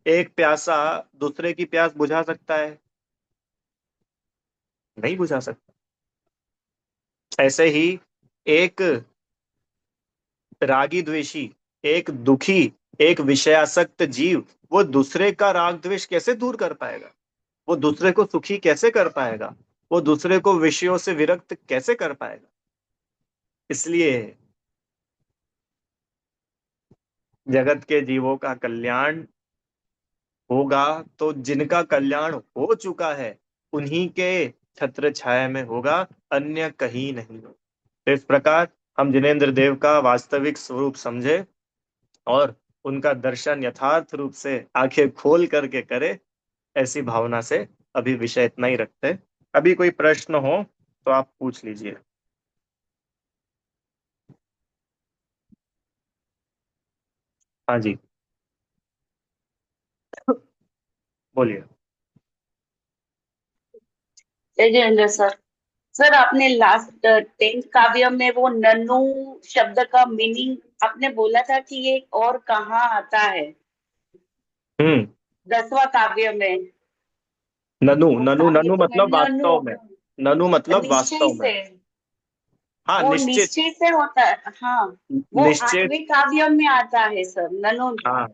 एक प्यासा दूसरे की प्यास बुझा सकता है? नहीं बुझा सकता। ऐसे ही एक रागी द्वेषी, एक दुखी, एक विषयासक्त जीव, वो दूसरे का राग द्वेष कैसे दूर कर पाएगा? वो दूसरे को सुखी कैसे कर पाएगा? वो दूसरे को विषयों से विरक्त कैसे कर पाएगा? इसलिए जगत के जीवों का कल्याण होगा तो जिनका कल्याण हो चुका है, उन्हीं के छत्र छाया में होगा, अन्य कहीं नहीं। तो इस प्रकार हम जिनेंद्र देव का वास्तविक स्वरूप समझे और उनका दर्शन यथार्थ रूप से आंखें खोल करके करे, ऐसी भावना से अभी विषय इतना ही रखते। अभी कोई प्रश्न हो तो आप पूछ लीजिए। हाँ जी, बोलिए। जय जितेंद्र सर। सर आपने लास्ट 10th काव्य में वो नन्नू शब्द का मीनिंग आपने बोला था कि ये और कहाँ आता है? हम्म। 10वां काव्य में ननु, वो ननु, काव्य ननु तो है मतलब नन्नू। वास्तव में। ननु मतलब निश्चय वास्तव में। से, हाँ, वो निश्चित। निश्चय से होता है, हाँ। वो निश्चित। 8वें काव्य में आता है सर, ननोद। हाँ,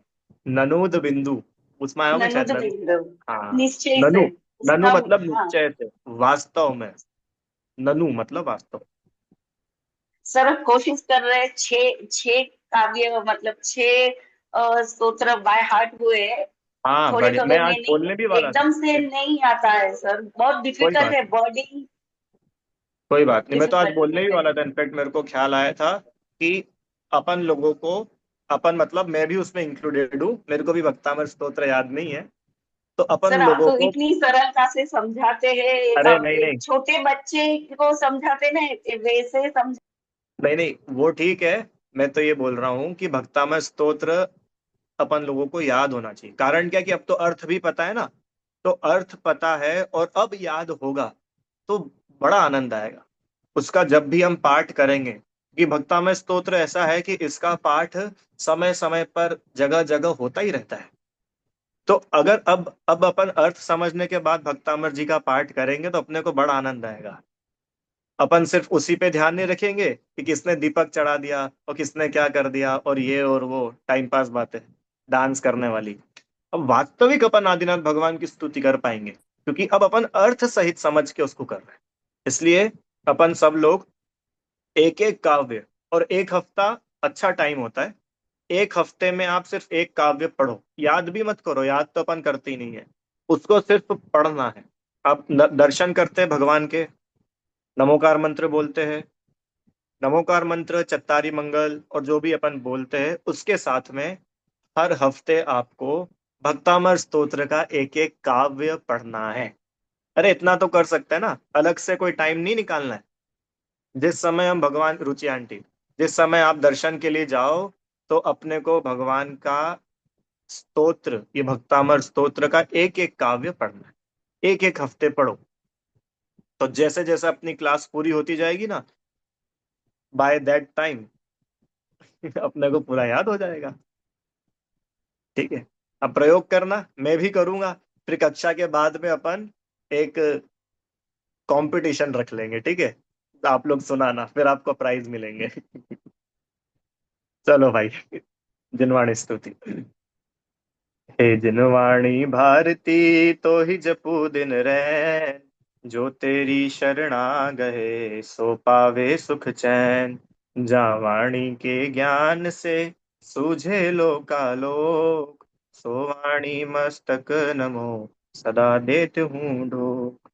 ननोद बिंदु, उसमें आयोगे शायद ननोद ननु। बिंदु। हाँ। निश्चय ननु, से ननु उसका। मतलब हाँ निश्चय से, वास्तव में। ननु मतलब वास्तव। सर, कोशिश कर रहे हैं, छह छह काव्य मतलब छह स्तोत्र बाय हार्ट हुए हैं। हाँ, थोड़े बढ़िया, मैं थोड़े आज बोलने भी मीनिंग वाला था। एकदम से नहीं आता है सर, बहुत कोई डिफिकल्ट बात है, नहीं, वर्डिंग कोई बात नहीं, मैं तो आज बोलने भी डिफिकल्ट है। वाला था। इनफैक्ट मेरे को ख्याल आया था कि अपन लोगों को, अपन मतलब मैं भी उसमें इंक्लूडेड हूँ, मेरे को भी वक्तामर स्तोत्र याद नहीं है। तो अपन सर आप लोगों तो को, इतनी सरलता से समझाते हैं, अरे अब नहीं एक नहीं, छोटे बच्चे को समझाते ना वैसे समझ। नहीं नहीं, वो ठीक है। मैं तो ये बोल रहा हूँ कि भक्तामय स्तोत्र अपन लोगों को याद होना चाहिए। कारण क्या कि अब तो अर्थ भी पता है ना। तो अर्थ पता है और अब याद होगा, तो बड़ा आनंद आएगा उसका जब भी हम पाठ करेंगे। कि भक्तामय स्तोत्र ऐसा है कि इसका पाठ समय समय पर जगह जगह होता ही रहता है। तो अगर अब अपन अर्थ समझने के बाद भक्तामर जी का पाठ करेंगे तो अपने को बड़ा आनंद आएगा। अपन सिर्फ उसी पे ध्यान नहीं रखेंगे कि किसने दीपक चढ़ा दिया और किसने क्या कर दिया और ये और वो टाइम पास बातें, डांस करने वाली। अब वास्तविक अपन आदिनाथ भगवान की स्तुति कर पाएंगे, क्योंकि अब अपन अर्थ सहित समझ के उसको कर रहे हैं। इसलिए अपन सब लोग एक एक काव्य, और एक हफ्ता अच्छा टाइम होता है। एक हफ्ते में आप सिर्फ एक काव्य पढ़ो, याद भी मत करो, याद तो अपन करते ही नहीं है। उसको सिर्फ पढ़ना है। आप दर्शन करते हैं भगवान के, नमोकार मंत्र बोलते हैं, नमोकार मंत्र, चत्तारी मंगल और जो भी अपन बोलते हैं उसके साथ में हर हफ्ते आपको भक्तामर स्तोत्र का एक एक काव्य पढ़ना है। अरे इतना तो कर सकते हैं ना, अलग से कोई टाइम नहीं निकालना है। जिस समय हम भगवान, रुचि आंटी, जिस समय आप दर्शन के लिए जाओ, तो अपने को भगवान का स्तोत्र, ये भक्तामर स्तोत्र का एक एक काव्य पढ़ना है। एक एक हफ्ते पढ़ो, तो जैसे जैसे अपनी क्लास पूरी होती जाएगी ना, बाय दैट टाइम अपने को पूरा याद हो जाएगा। ठीक है, अब प्रयोग करना, मैं भी करूंगा। फिर कक्षा के बाद में अपन एक कंपटीशन रख लेंगे, ठीक है। आप लोग सुनाना, फिर आपको प्राइज मिलेंगे। चलो भाई, जिनवाणी स्तुति। हे जिनवाणी भारती तो ही जपू दिन रैन, जो तेरी शरणा गए सो पावे सुख चैन। जा वाणी के ज्ञान से सूझे लोकालोक, सो वाणी मस्तक नमो सदा देत हूँ ढोक।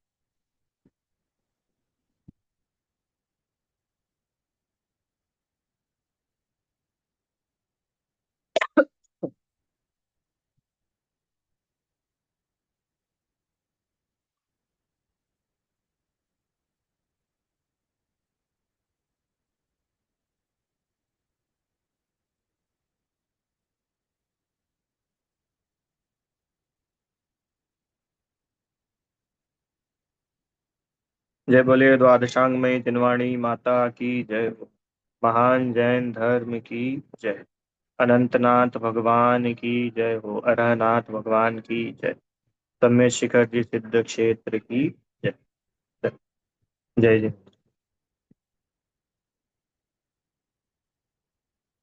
जय बोले द्वादशांग में जिनवाणी माता की जय हो। महान जैन धर्म की जय। अनंतनाथ भगवान की जय हो। अरहनाथ भगवान की जय। सम्य शिखर जी सिद्ध क्षेत्र की जय। जय जय।